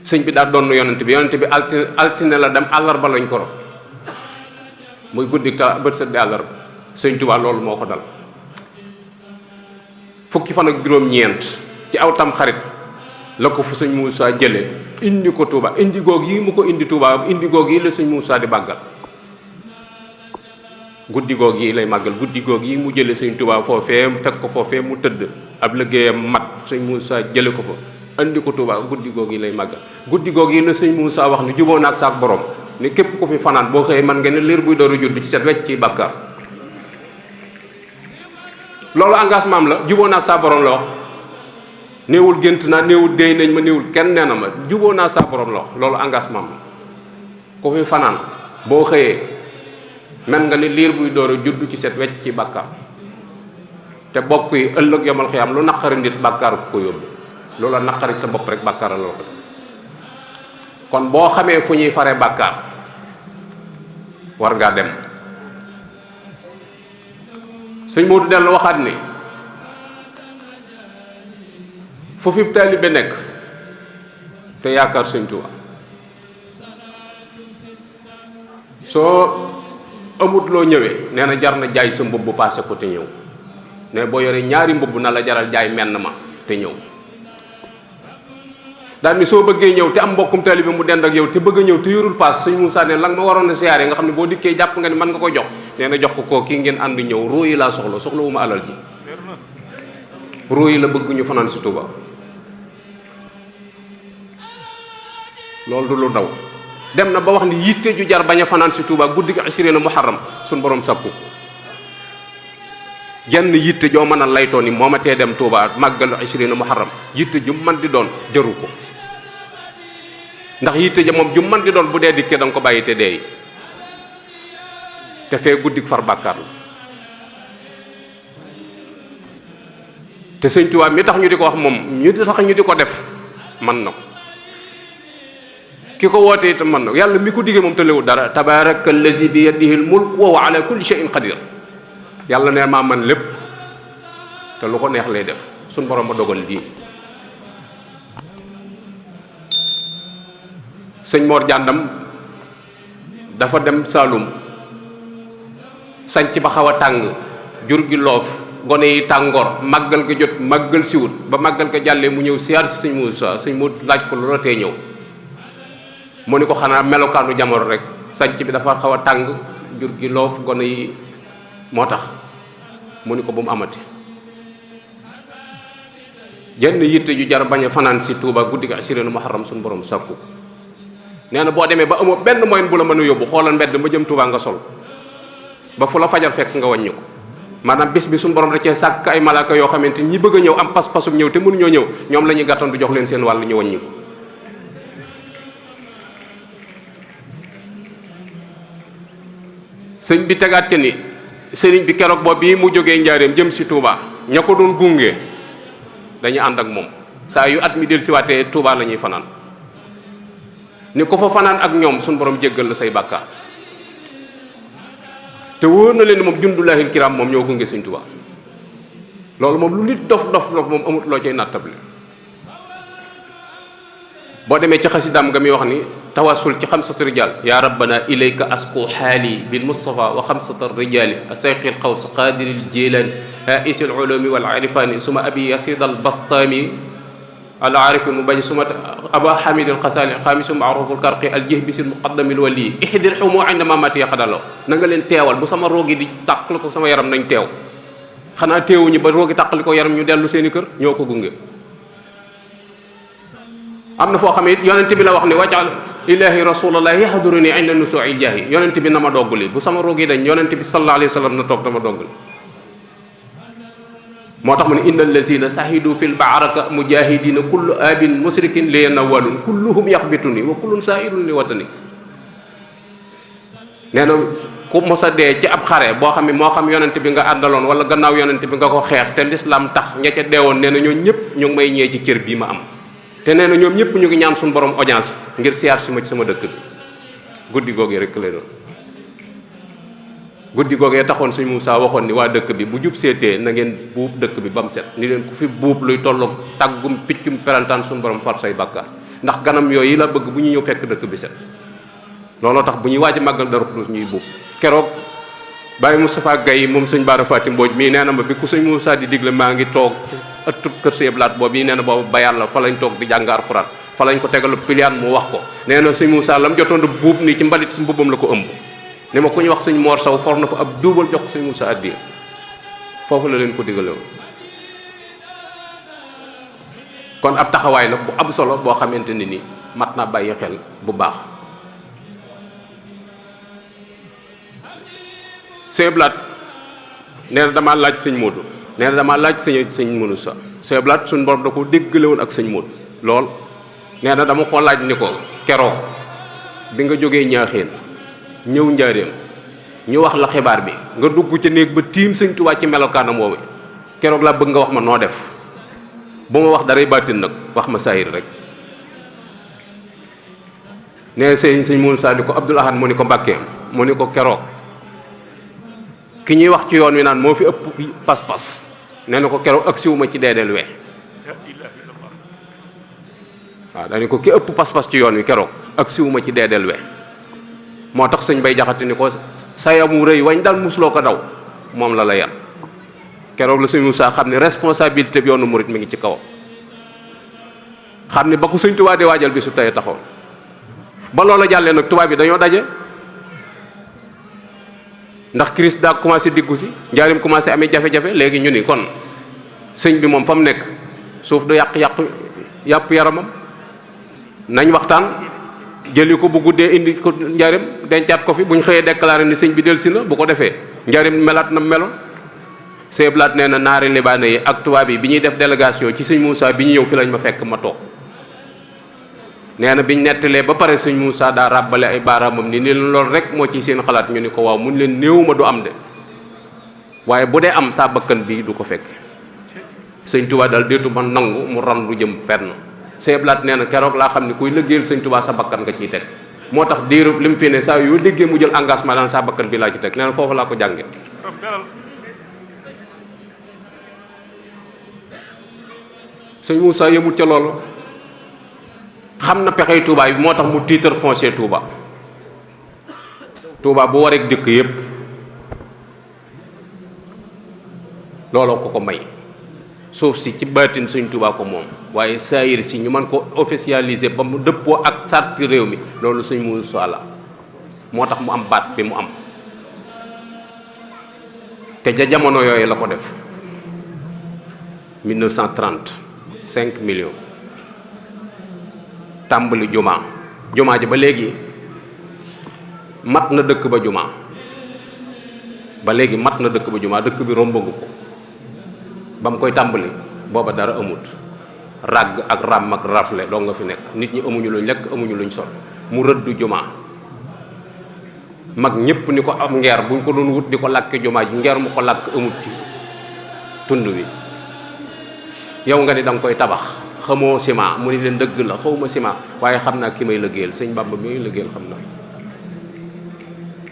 sëñ bi daa doon yonent bi altine la dem àllarba lañ ko rob muy guddi bët set di àllarba sëñ Touba loolu moo ko dal fukki fan ak juróom-ñeent ci aw tam xarit la ko fu sëñ Moussa jële indi ko Touba indi goog yi mu ko indi Touba indi goog yi la sëñ Moussa di màggal guddi goog yi lay màggal guddi goog yi mu jële sëñ Touba foofee fekk ko foofee mu tëdd ab liggéeyam mat sëñ Moussa jële ko fa indi ko Touba guddi goog yi lay màggal guddi goog yi la sëñ Moussa wax ni juboo naag saak borom ni képp ku fi fanaan boo xëyee man nga ne liir buy dooru judd ci set wecc ci bàkkaar loolu engagement am la juboo naag saa borom la wax néewul gént naa néewul déy nañ ma néewul kenn nee na ma juboo naa saa borom la wax loolu engagement am la ku fi fanaan boo xëyee men nga ni liir buy door a judd ci set wecc ci bàkkaar te bokk yi ëllëg yomal xiyaam lu naqari nit bàkkaar ko yóbbu loola naqari sa bopp rek bàkkaar la ko kon boo xamee fu ñuy fare bàkkaar war ngaa dem sëñ Modou dellu waxaat ni fu fi taalibe nekk te yaakaar sëñ Tuubaa soo amut loo ñëwee nee na jar na jaay sa mbubb paase ko te ñëw ne boo yoree ñaari mbubb na la jaral jaay menn ma te ñëw daal ni soo bëggee ñëw te am mbokkum taalibe mu dend ak yow te bëgg a ñëw te yorul paas sëñ Moussa ne la nga ma waroon a siyaare nga xam ne boo dikkee jàpp nga ni mën nga ko jox nee na jox ko kii ngeen ànd ñëw ruu yi laa soxla wu ma alal ji ruu yi la bëgg ñu fanaan si Touba loolu du lu daw dem na ba wax ni yitte ju jar bañ a fanaan si Touba guddi gi asirina muharram suñ borom sàkku jenn yitte joo mën a laytoo ni moo ma tee dem Touba màggal asirina muharram yitte ju man di doon jaru ko ndax yitte ja moom ju man di doon bu dee dikkee da nga ko bàyyi te deey te fee guddi far bàkkaar la te sëñ Touba mi tax ñu di ko wax moom ñu tax ñu di ko def man na ko ki ko wootee itam man na yàlla mi ko diggee moom tëlewul dara tabaraka allazi bi yadihi al mulk wa huwa ala kulli shay'in qadir yàlla ne maa man lépp te lu ko neex lay def suñ borom ma dogal lii sëñ Mor Jàndam dafa dem Saalum sanc ba xaw a tàng jur gi loof gone yi tàngoor màggal ga jot màggal siwut ba màggal ga jàllee mu ñëw siyaar si sëñ Muusaa sëñ mu laaj ko loola tee ñëw mu ni ko xanaa melokaanu jamono rek sanc bi dafa xaw a tàng jur gi loof gone yi moo tax mu ni ko bu mu amati jenn yitte ju jar bañ a fanaan si Tuuba guddi gi asirinu muharram suñu borom sàkku nee na boo demee ba amoo benn moyen bu la mën a yóbbu xoolal mbedd ma jëm Tuuba nga sol ba fu la fajar fekk nga wàññi ko maanaam bis bi suñu borom da cee sàkk ay malaaka yoo xamante ñi bëgg a ñëw am pas-pasum ñëw te mënuñoo ñëw ñoom la ñuy gàttandu jox leen seen wàll ñu wàññi ko sëñ bi tegaat ni sëriñ bi keroog boobu bii mu jógee njaareem jëm si Touba ña ko doon gunge dañuy ànd ak moom saa yu at mi del siwaatee Touba la ñuy fanaan ni ko fa fanaan ak ñoom suñu borom jéggal la say bàkkaar te wóor na leen moom jundullaahil kiram moom ñoo gunge sëñ Touba loolu moom lu nit dof moom amut loo cay nattable boo demee ci xasidaam nga mi wax ni tawassul ci xamsatu rijal ya rabbana ilayka asku xaali bil mustafa wa xamsata rijali asayqil xaws qadiril jilani aisil ulumi wal arifani suma abi yasid al bastami al arifi mu bañ suma aba hamid al xasali xaamisu maaruful karqi al jihbisil muqaddamil wali ihdir xumu inda mamati yaqadalo na nga leen teewal bu sama roogi di tàqali ko sama yaram nañ teew xanaa teewuñu ba roogi tàqali ko yaram ñu dellu seeni kër ñoo ko gunge am na foo xam ne it yonent bi la wax ni wajal ilahi rasulallahi yahduruni inda nusu'i jaahi yonent bi na ma dogguli bu sama roog yi dañ yonent bi sallallahu alayhi wa sallam na toog dama dogguli moo tax mu ne inna allazina sahidu fil baaraka mujahidina kullu abin musrikin li yanawalun kulluhum yaxbituni wa kullun sairun li watani nee na ku mos a dee ci ab xare boo xam ne moo xam yonent bi nga àndaloon wala gannaaw yonent bi nga ko xeex te l'islam tax ña ca deewoon nee na ñoo ñëpp ñu ngi may ñee ci cër bii ma am te nee na ñoom ñëpp ñu ngi ñaan suñu borom audience ngir siyaar si ma ci sama dëkk bi guddi googee rek lay doon guddi googee taxoon sëñ Moussa waxoon ni waa dëkk bi bu jub seetee na ngeen buub dëkk bi ba mu set ni leen ku fi buub luy tolloog tàggum piccum perantaan suñu borom far say bàkkaar ndax ganam yooyu la bëgg bu ñu ñëw fekk dëkk bi set looloo tax bu ñuy waaj màggal Daaru Xudoos ñuy buub keroog Baye Moustapha Gaye moom sëñ Bara Fatim Mbodj mii nee na ma bi ku sëñ Moussa di digle maa ngi toog ëttub kër Sëñ Blaat boobu yi nee na boobu ba yàlla fa lañ toog di jàng Alxuraan fa lañ ko tegalu piliyaan mu wax ko nee na sëñ Moussa lam jotoon a buub nii ci mbalit ci mbubbam la ko ëmb ne ma ku ñu wax sëñ Mor Saw for na fa ab duubal jox ko sëñ Moussa addiya foofu la leen ko digale woon kon ab taxawaay la bu am solo boo xamante ne ni mat naa bàyyi xel bu baax Sëñ Blaat nee na damaa laaj sëñ Modou nee na damaa laaj sëñ Modou sa Sëñ Blaat suñu borom da ko déggale woon ak sëñ Modou lool nee na dama ko laaj ni ko keroog bi nga jógee ñaaxeen ñëw njaareem ñu wax la xibaar bi nga dugg ca néeg ba tiim sëñ Tuubaa ci melokaanam woowu keroog laa bëgg nga wax ma noo def bu ma wax daray baatin nag wax ma saahir rek nee sëñ Modou sa ni ko Abdoul Ahad mu ni ko Mbàkke mu ni ko keroog ki ñuy wax ci yoon wi naan moo fi ëpp pas-pas nee na ko keroog ak siwuma ci deedeel we waaw dañu ko ki ëpp pas-pas ci yoon wi keroog ak siwuma ci deedeel we moo tax sëñ Bay Jaxate ni ko sayamu rëy wañ dal musuloo ko daw moom la la yan keroog la sëñ Moussa xam ne responsabilité bi yoonu murit mi ngi ci kawam xam ne ba ko sëñ Tuubaa di waajal bi su tey taxaw ba loola jàllee nag tubaab bi dañoo daje ndax crise daa commencé diggu si njaarim commencé amee jafe-jafe léegi ñu ni kon sëñ bi moom fa mu nekk suuf du yàpp yaramam nañ waxtaan jëli ko bu guddee indi ko njaarim dencaat ko fi bu ñu xëyee déclaré ni sëñ bi dellusi na bu ko defee njaarim melaat na meloon Sëñ Blaat nee na naari libaane yi ak tubaab yi bi ñuy def délégation ci sëñ Moussa bi ñu ñëw fi lañ ma fekk ma toog nee na biñ nettalee ba pare sëñ Moussa daa ràbbale ay baaraamam ni leen loolu rek moo ci seen xalaat ñu ni ko waaw mun leen néewuma du am de waaye bu dee am saa bakkan bii du ko fekk sëñ Tuubaa daal déetu ma nangu mu ran lu jëm fenn Sëñ Blaat nee na keroog laa xam ne kuy liggéeyal Sëñ Tuubaa sa bakkan nga ciy teg moo tax diiru li mu fi ne saa yoo déggee mu jël engagement daan sa bakkan bi laa ci teg nee na foofu laa ko jànge Sëñ Moussa yëmut ca loolu xam na pexey Touba bi moo tax mu titre foncier Touba Touba bu waree dëkk yépp looloo ko may suuf si ci baatin Sëñ Touba ko moom waaye saayir si ñu mën ko officialiser ba mu dëppoo ak sarti réew mi loolu Sëñ Moussa la moo tax mu am baat bi mu am te ja jamono yooyu la ko def 1930 5 millions tàmbali jumaa ji ba léegi mat na dëkk ba jumaa dëkk bi rombagu ko ba mu koy tàmbali booba dara amut ràgg ak ràmm ak rafle doo nga fi nekk nit ñi amuñu luñ lekk amuñu luñ sol mu rëddu jumaa mag ñépp ni ko am ngeer buñ ko doon wut di ko làkke jumaa ji ngeer mu ko làkk amut ci tund wi yow nga ni danga koy tabax xamoo ciment mu ni leen dëgg la xawma ciment waaye xam naa ki may liggéeyal Sëñ Bàmba mi may liggéeyal xam na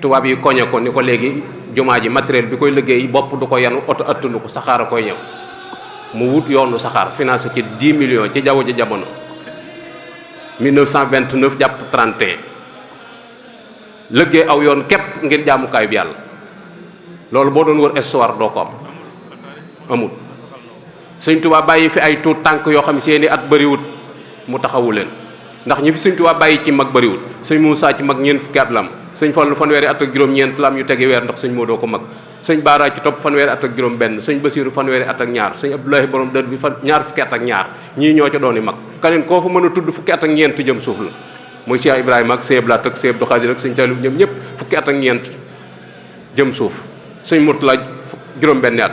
tubaab yi koñe ko ni ko léegi jumaa ji matériel bi koy liggéey bopp du ko yanu oto attunu ko saxaar a koy ñëw mu wut yoonu saxaar financé ci 10 millions ci jaww ji jamono 1929 jàpp 31 liggéey aw yoon képp ngir jaamukaay bi yàlla loolu boo doon wër histoire doo ko am amul Sëñ Tuubaa bàyyi fi ay tuut tànk yoo xam seeni at bëriwut mu taxawu leen ndax ñi fi Sëñ Tuubaa bàyyi ci mag bëriwut Sëñ Muusaa ci mag ñeent fukki at la am Sëñ Fallu fanweeri at ak juróom-ñeent la am yu tegi weer ndax Sëñ Moodoo ko mag Sëñ Baara ci topp fanweeri at ak juróom benn Sëñ Basiiru fanweeri at ak ñaar Sëñ Abdoulahi borom dër bi ñaar fukki at ak ñaar ñii ñoo ca dooni mag kaneen koo fa mën a tudd fukki at ak ñeent jëm suuf la muy Cheikh Ibrahima ak Sëñ Blaat ak Sëñ Abdou Khadir ak Sëñ Taalib ñoom ñëpp fukki at ak ñeent jëm suuf Sëñ Murtala juróom benni at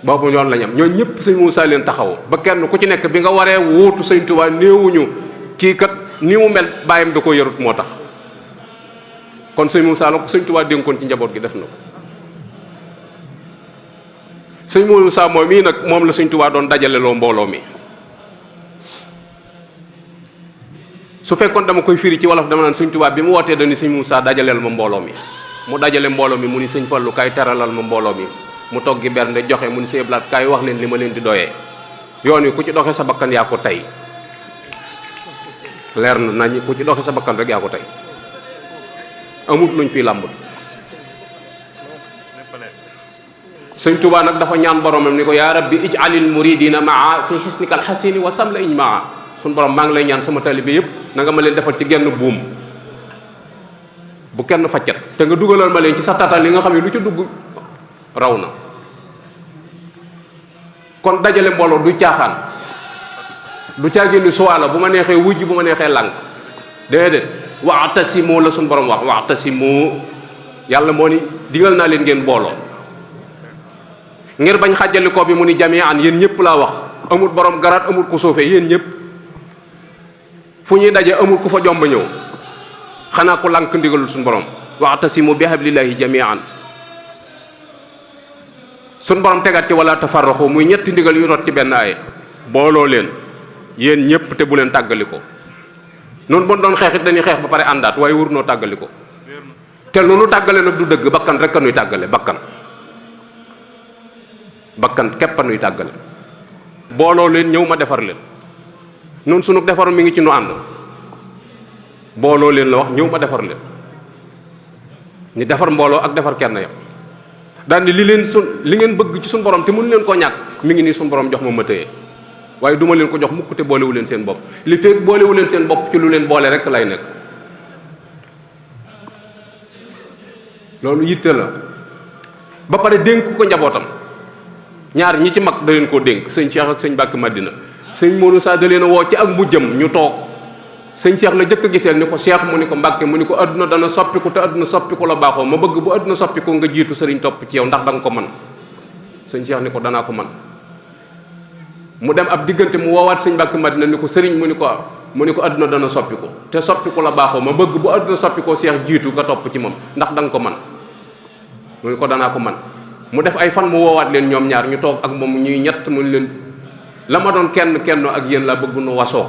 boobu yoon la ñam ñoo ñëpp Sëñ Moussa leen taxaw ba kenn ku ci nekk bi nga waree wuutu Sëñ Tuubaa néewuñu kii kat ni mu mel bàyyam da ko yarut moo tax kon Sëñ Moussa la ko Sëñ Tuubaa dénkoon ci njaboot gi def na ko Sëñ Moussa moom mii nag moom la Sëñ Tuubaa doon dajale loo mbooloo mi su fekkoon dama koy firi ci wolof dama naan Sëñ Tuubaa bi mu wootee dañu Sëñ Moussa dajaleel ma mbooloo mi mu dajale mbooloo mi mu ni Sëñ Fallu kaay teralal ma mbooloo mi mu toggi bernde joxe mu ni Sëñ Blaat kaay wax leen li ma leen di doyee yoon wi ku ci doxe sa bakkan yaa ko tey leer na nañ ku ci doxe sa bakkan rek yaa ko tey amut luñ fiy làmbut Sëñ Tuubaa nag dafa ñaan boromam ni ko yaa rabbi ij'alil muridina maa fi xisnikal xasini wa samla iñ maa suñ borom maa ngi lay ñaan sama taalibe yépp na nga ma leen defal ci genn buum bu kenn faccat te nga dugalal ma leen ci sa tatal li nga xam ne lu ci dugg raw na kon dajale mbooloo du caaxaan du caagénni suwaala bu ma neexee wujj bu ma neexee lànk déedéet wa'tasimu la suñ borom wax wa'tasimu yàlla moo ni digal naa leen ngeen booloo ngir bañ xàjjalikoo bi mu ni jami'an yéen ñëpp laa wax amul borom garaat amul ku suufee yéen ñëpp fu ñuy daje amul ku fa jomba ñëw xanaa ku lànk ndigalul suñ borom wa'tasimu bi hablillahi jami'an suñ borom tegaat ci wala tafarraxu muy ñetti ndigal yu rot ci benn aaye booloo leen yéen ñëpp te bu leen tàggaliko noonu bon doon xeex it dañuy xeex ba pare àndaat waaye wur noo tàggaliko te lu nu tàggale nag du dëgg bakkan rek a nuy tàggale bakkan képp a nuy tàggale booloo leen ñëw ma defar leen noonu sunu defar mi ngi ci nu ànd booloo leen la wax ñëw ma defar leen ni defar mbooloo ak defar kenn yam daal ni li ngeen bëgg ci suñu borom te mënu leen koo ñàkk mi ngi nii suñu borom jox ma téye waaye duma leen ko jox mukk te boolewu leen seen bopp li fekk boolewu leen seen bopp ci lu leen boole rek lay nekk loolu yitte la ba pare dénk ko njabootam ñaar ñi ci mag da leen koo dénk sëñ Cheikh ak sëñ Bàkki Madina sëñ Modou Sa da leen a woo ci ak mujjam ñu toog sëñ Cheikh la jëkk a giseel ni ko Cheikh mu ni ko Mbàkke mu ni ko adduna dana soppiku te adduna soppiku la baaxoo ma bëgg bu adduna soppiku nga jiitu sëriñ topp ci yow ndax da nga ko man sëñ Cheikh ni ko danaa ko man mu dem ab diggante mu woowaat sëñ Bàkki Madina ni ko sëriñ mu ni ko adduna dana soppiku te soppiku la baaxoo ma bëgg bu adduna soppikoo Cheikh jiitu nga topp ci moom ndax da nga ko man mu ni ko danaa ko man mu def ay fan mu woowaat leen ñoom ñaar ñu toog ak moom ñuy ñett mu leen la ma doon kenn ak yéen laa bëgg nu wasoo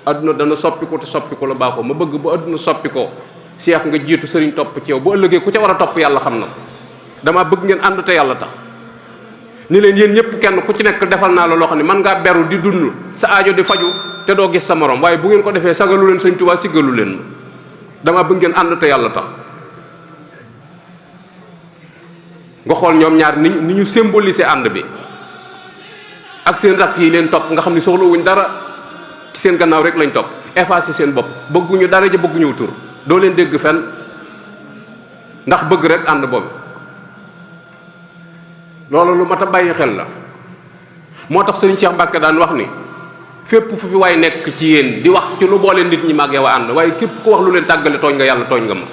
adduna dana soppi ko te soppi ko la baaxoo ma bëgg bu adduna soppi ko seex nga jiitu sëriñ topp ci yow bu ëllëgee ku ca war a topp yàlla xam na dama bëgg ngeen ànd te yàlla tax ni leen yéen ñëpp kenn ku ci nekk defal naa la loo xam ne man ngaa beru di dund sa aajo di faju te doo gis sa morom waaye bu ngeen ko defee sagalu leen sëñ Tuubaa siggalu leen ma dama bëgg ngeen ànd te yàlla tax nga xool ñoom ñaar ni ñu symboliser ànd bi ak seen rakk yi leen topp nga xam ne soxlawuñ dara ci seen gannaaw rek lañ topp effacer seen bopp bëgguñu dara ja bëgguñu tur doo leen dégg fenn ndax bëgg rek ànd boobu loolu lu mat a bàyyi xel la moo tax sëriñ Cheikh Mbacke daan wax ni fépp fu fi waay nekk ci yéen di wax ci lu boole nit ñi mag yow a ànd waaye képp ku wax lu leen tàggale tooñ nga yàlla tooñ nga ma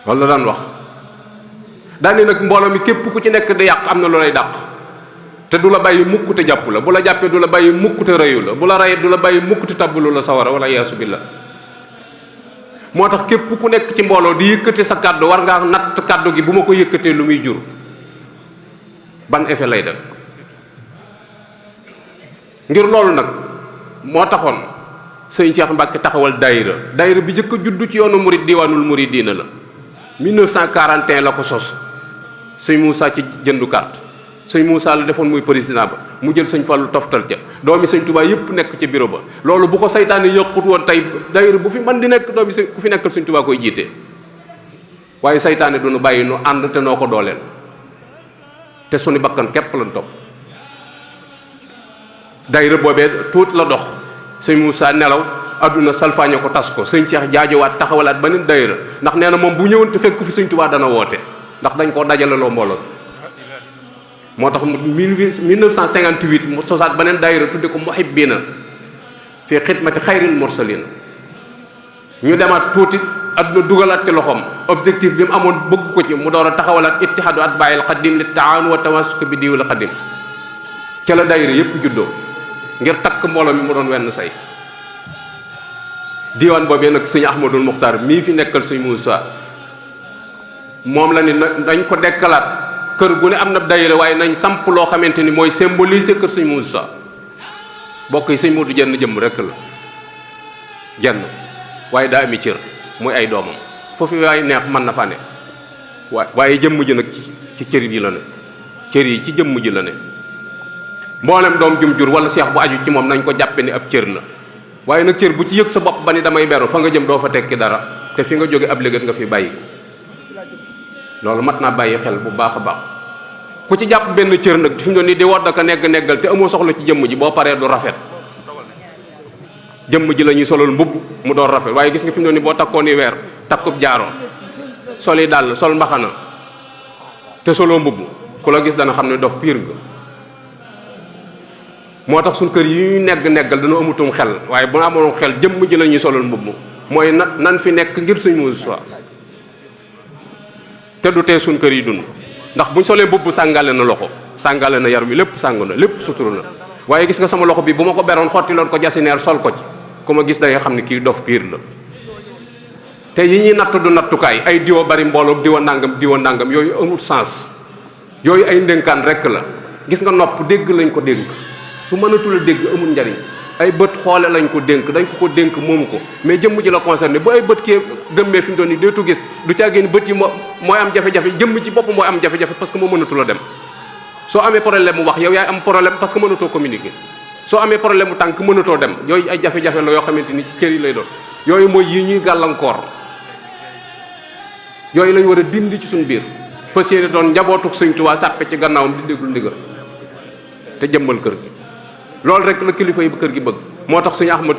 loolu la daan wax daani nag mbooloo mi képp ku ci nekk di yàq am na lu lay dàq te du la bàyyi mukk te jàpp la bu la jàppee du la bàyyi mukk te rëyu la bu la rayee du la bàyyi mukk te tabbalu la sawara wala yaasu billah moo tax képp ku nekk ci mbooloo di yëkkate sa kàddu war ngaa natt kàddu gi bu ma ko yëkkatee lu muy jur ban effet lay def ngir loolu nag moo taxoon sëñ Cheikh Mbacke taxawal daayira bi jëkk a juddu ci yoonu murid diwaanul muridina la 1941 la ko sos sëñ Moussa ci jëndu carte sëñ Moussa la defoon muy président ba mu jël sëñ Fallou toftal ca doomi sëñ Touba yëpp nekk ca bureau ba loolu bu ko saytaane yëqut woon tey daayira bu fi man di nekk doomi ku fi nekkal sëñ Touba koy jiite waaye saytaane du nu bàyyi nu ànd te noo ko dooleel te suñu bakkan képp lañ topp daayira boobee tuut la dox sëñ Moussa nelaw adduna salfaañe ko tas ko sëñ Cheikh jaajowaat taxawalaat beneen daayira ndax nee na moom bu ñëwoon te fekk fi sëñ Touba dana woote ndax dañ koo dajale loo mbooloo moo tax 1958 mu sosaat beneen daayira tudde ko muhibbina fi xidmati xayril mursalin ñu demaat tuuti adduna dugalaat ci loxoom objectif bi mu amoon bëgg ko ci mu door a taxawalaat ittihaadu atbaa'il xadim li taawun wa tamassuk bi diwil xadim ca la daayira yépp juddoo ngir takk mbooloo mi mu doon wenn say diwaan boobee nag sëñ Ahmadul Muxtaar mii fi nekkal sëñ Moussa moom la ni dañ ko dekkalaat kër gu ne am na daayira waaye nañ samp loo xamante ni mooy symboliser kër sëñ Moussa bokk yi sëñ Modou jenn jëmm rek la jenn waaye daa ami cër muy ay doomam foofu waaye neex mën na fa ne waaye jëmm ji nag ci cër yi la ne cër yi ci jëmm ji la ne mboolem doom jum jur wala seex bu aju ci moom nañ ko jàppe ni ab cër la waaye nag cër bu ci yëg sa bopp ba ni damay beru fa nga jëm doo fa tekki dara te fi nga jóge ab légat nga fi bàyyi loolu mat naa bàyyi xel bu baax a baax ku ci jàpp benn cër nag fi mu doon nii di wodd ka neggal te amoo soxla ci jëmm ji boo paree du rafet jëmm ji la ñuy solal mbubb mu doon rafet waaye gis nga fi mu doon nii boo takkoon ni weer takkub jaaro soli dàll sol mbaxana te soloo mbubb ku la gis dana xam ne dof piir nga moo tax suñ kër yi ñu neggal dana amutum xel waaye bu amoon xel jëmm ji la ñuy solal mbubb mooy nan fi nekk ngir suñ Moussa te du tee suñ kër yi dund ndax buñ solee mbubb sàngale na loxo sàngale na yar wi lépp sàngu na lépp suturu na waaye gis nga sama loxo bi bu ma ko beroon xottiloon ko jasineer sol ko ci ku ma gis da nga xam ne kii dof piir la te yi ñuy natt du nattukaay ay diwa bari mbooloo diwa ndàngam yooyu amul sens yooyu ay ndénkaan rekk la gis nga nopp dégg lañ ko dénk su mënatul a dégg amul njariñ ay bët xoole lañ ko dénk dañ ko dénk moomu ko mais jëmm ji la concerné bu ay bët kee gëmmee fi mu doon nii deetu gis du caagéen bët yi mooy am jafe-jafe jëmm ci bopp mooy am jafe-jafe parce que moo mënatul a dem soo amee problème mu wax yow yaay am problème parce que mënatoo communiquer soo amee problème mu tànk mënatoo dem yooyu ay jafe-jafe la yoo xamante ni ci cër yi lay doon yooyu mooy yi ñuy gàllankoor yooyu lañ war a dindi ci suñu biir fas yéene doon njabootuk Sëñ Tuubaa sàppe ci gannaawam di déglu ndigal te jëmmal kër gi loolu rek la kilifa yi ba kër gi bëgg moo tax Sëñ Ahmad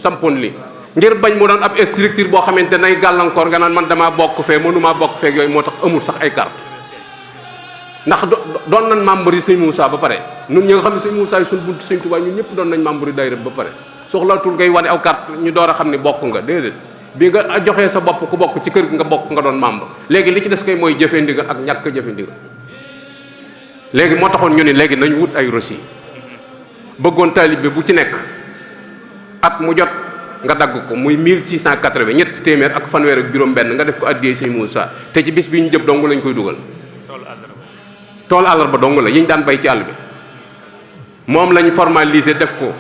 sampoon li ngir bañ mu doon ab structure boo xamante nay gàllankoor nga naan man damaa bokk fee mënumaa bokk feek yooyu moo tax amul sax ay carte ndax doon nañ membre yi Sëñ Moussa ba pare ñun ñi nga xam ne Sëñ Moussa yi suñ buntu Sëñ Tuubaa ñun ñëpp doon nañ membre yi daayira ba pare soxlaatul ngay wane aw carte ñu door a xam ne bokk nga déedéet bi nga joxee sa bopp ku bokk ci kër gi nga bokk nga doon membre léegi li ci des kay mooy jëfe ndigal ak ñàkk jëfe ndigal léegi moo taxoon ñu ne léegi nañ wut ay reçu bëggoon taalibe bu ci nekk at mu jot nga dagg ko muy 1680 ñetti téeméer ak fanweer ak juróom benn nga def ko addiyee Sëñ Moussa te ci bis bi ñu jëm dong lañ koy dugal tool àllarba dong la yiñ daan bay ci àll bi moom lañ formalisé def ko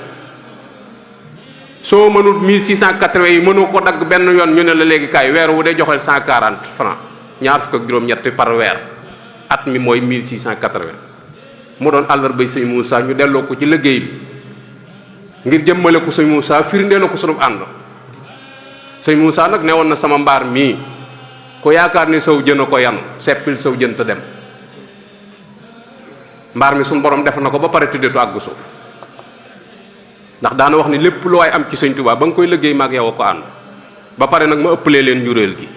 soo mënul 1680 yi mënu ko dagg benn yoon ñu ne la léegi kaay weer wu dee joxeel 140 francs ñaar fukk ak juróom-ñett par weer at mi mooy 1680 mu doon àllarbay sëñ Moussa ñu delloo ko ci liggéey bi ngir jëmmale ko sëñ Moussa firndeeloo ko sunu ànd sëñ Moussa nag newoon na sama mbaar mii ku yaakaar ni saw jën a ko yan seppil saw jën te dem mbaar mi suñu borom def na ko ba pare tuddeetu àggu suuf ndax daana wax ni lépp lu waay am ci sëñ Tuubaa ba nga koy liggéey maag yow a ko ànd ba pare nag ma ëppalee leen njuréel gi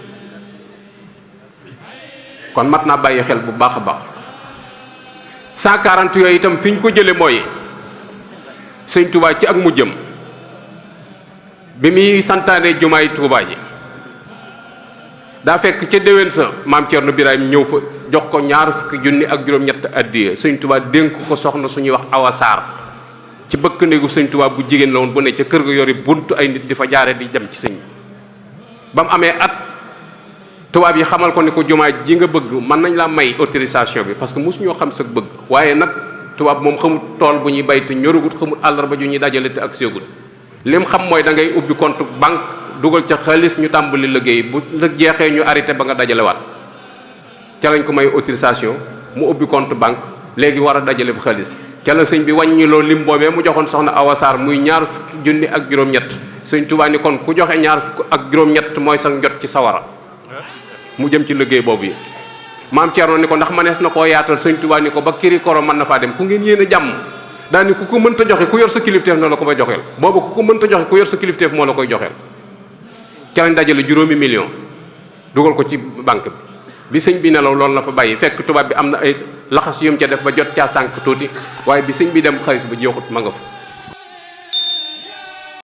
kon mat naa bàyyi xel bu baax a baax 140 yooyu itam fi ñu ko jële mooy sëñ Tuubaa ci ak mu jëm bi muy santaane jumaay Tuubaa ji daa fekk ca déwén sa maam Cerno Birahim ñëw fa jox ko ñaar fukki junni ak juróom-ñett addiya sëñ Tuubaa dénk ko soxna suñuy wax Awa Saar ci bëkk néegu sëñ Tuubaa bu jigéen la woon bu ne ca kër ga yori buntu ay nit di fa jaare di dem ci sëñ ba mu amee at tubaab yi xamal ko ni ko jumaa ji nga bëgg mën nañ laa may autorisation bi parce que mosu ñoo xam sa bëgg waaye nag tubaab moom xamut tool bu ñuy bay te ñorugut xamut àllarba ju ñuy dajale te ak séegut lim xam mooy da ngay ubbi compte banque dugal ca xaalis ñu tàmbali liggéey bu la jeexee ñu arrêté ba nga dajalewaat ca lañ ko may autorisation mu ubbi compte banque léegi war a dajale bu xaalis ca la sëñ bi wàññiloo lim boobee mu joxoon soxna Awa Saar muy ñaar fukki junni ak juróom-ñett sëñ Tuubaa ni kon ku joxe ñaar fukk ak juróom-ñett mooy sax njot ci sawara mu jëm ci liggéey boobu yi maam Thierno ni ko ndax manees na koo yaatal sëñ Tuubaa ni ko ba kiri koro mën na faa dem ku ngeen yéen a jàmm daa ni ku ko mënta joxe ku yor sa kilifteef na la ko ba joxeel boobu ku ko mënta joxe ku yor sa kilifteef moo la koy joxeel ca lañ dajale juróomi million dugal ko ci banque bi sëñ bi nelaw loolu la fa bàyyi fekk tubaab bi am na ay laxas yum ca def ba jot caa sànq tuuti waaye bi sëñ bi dem xaalis ba jeexut ma nga fa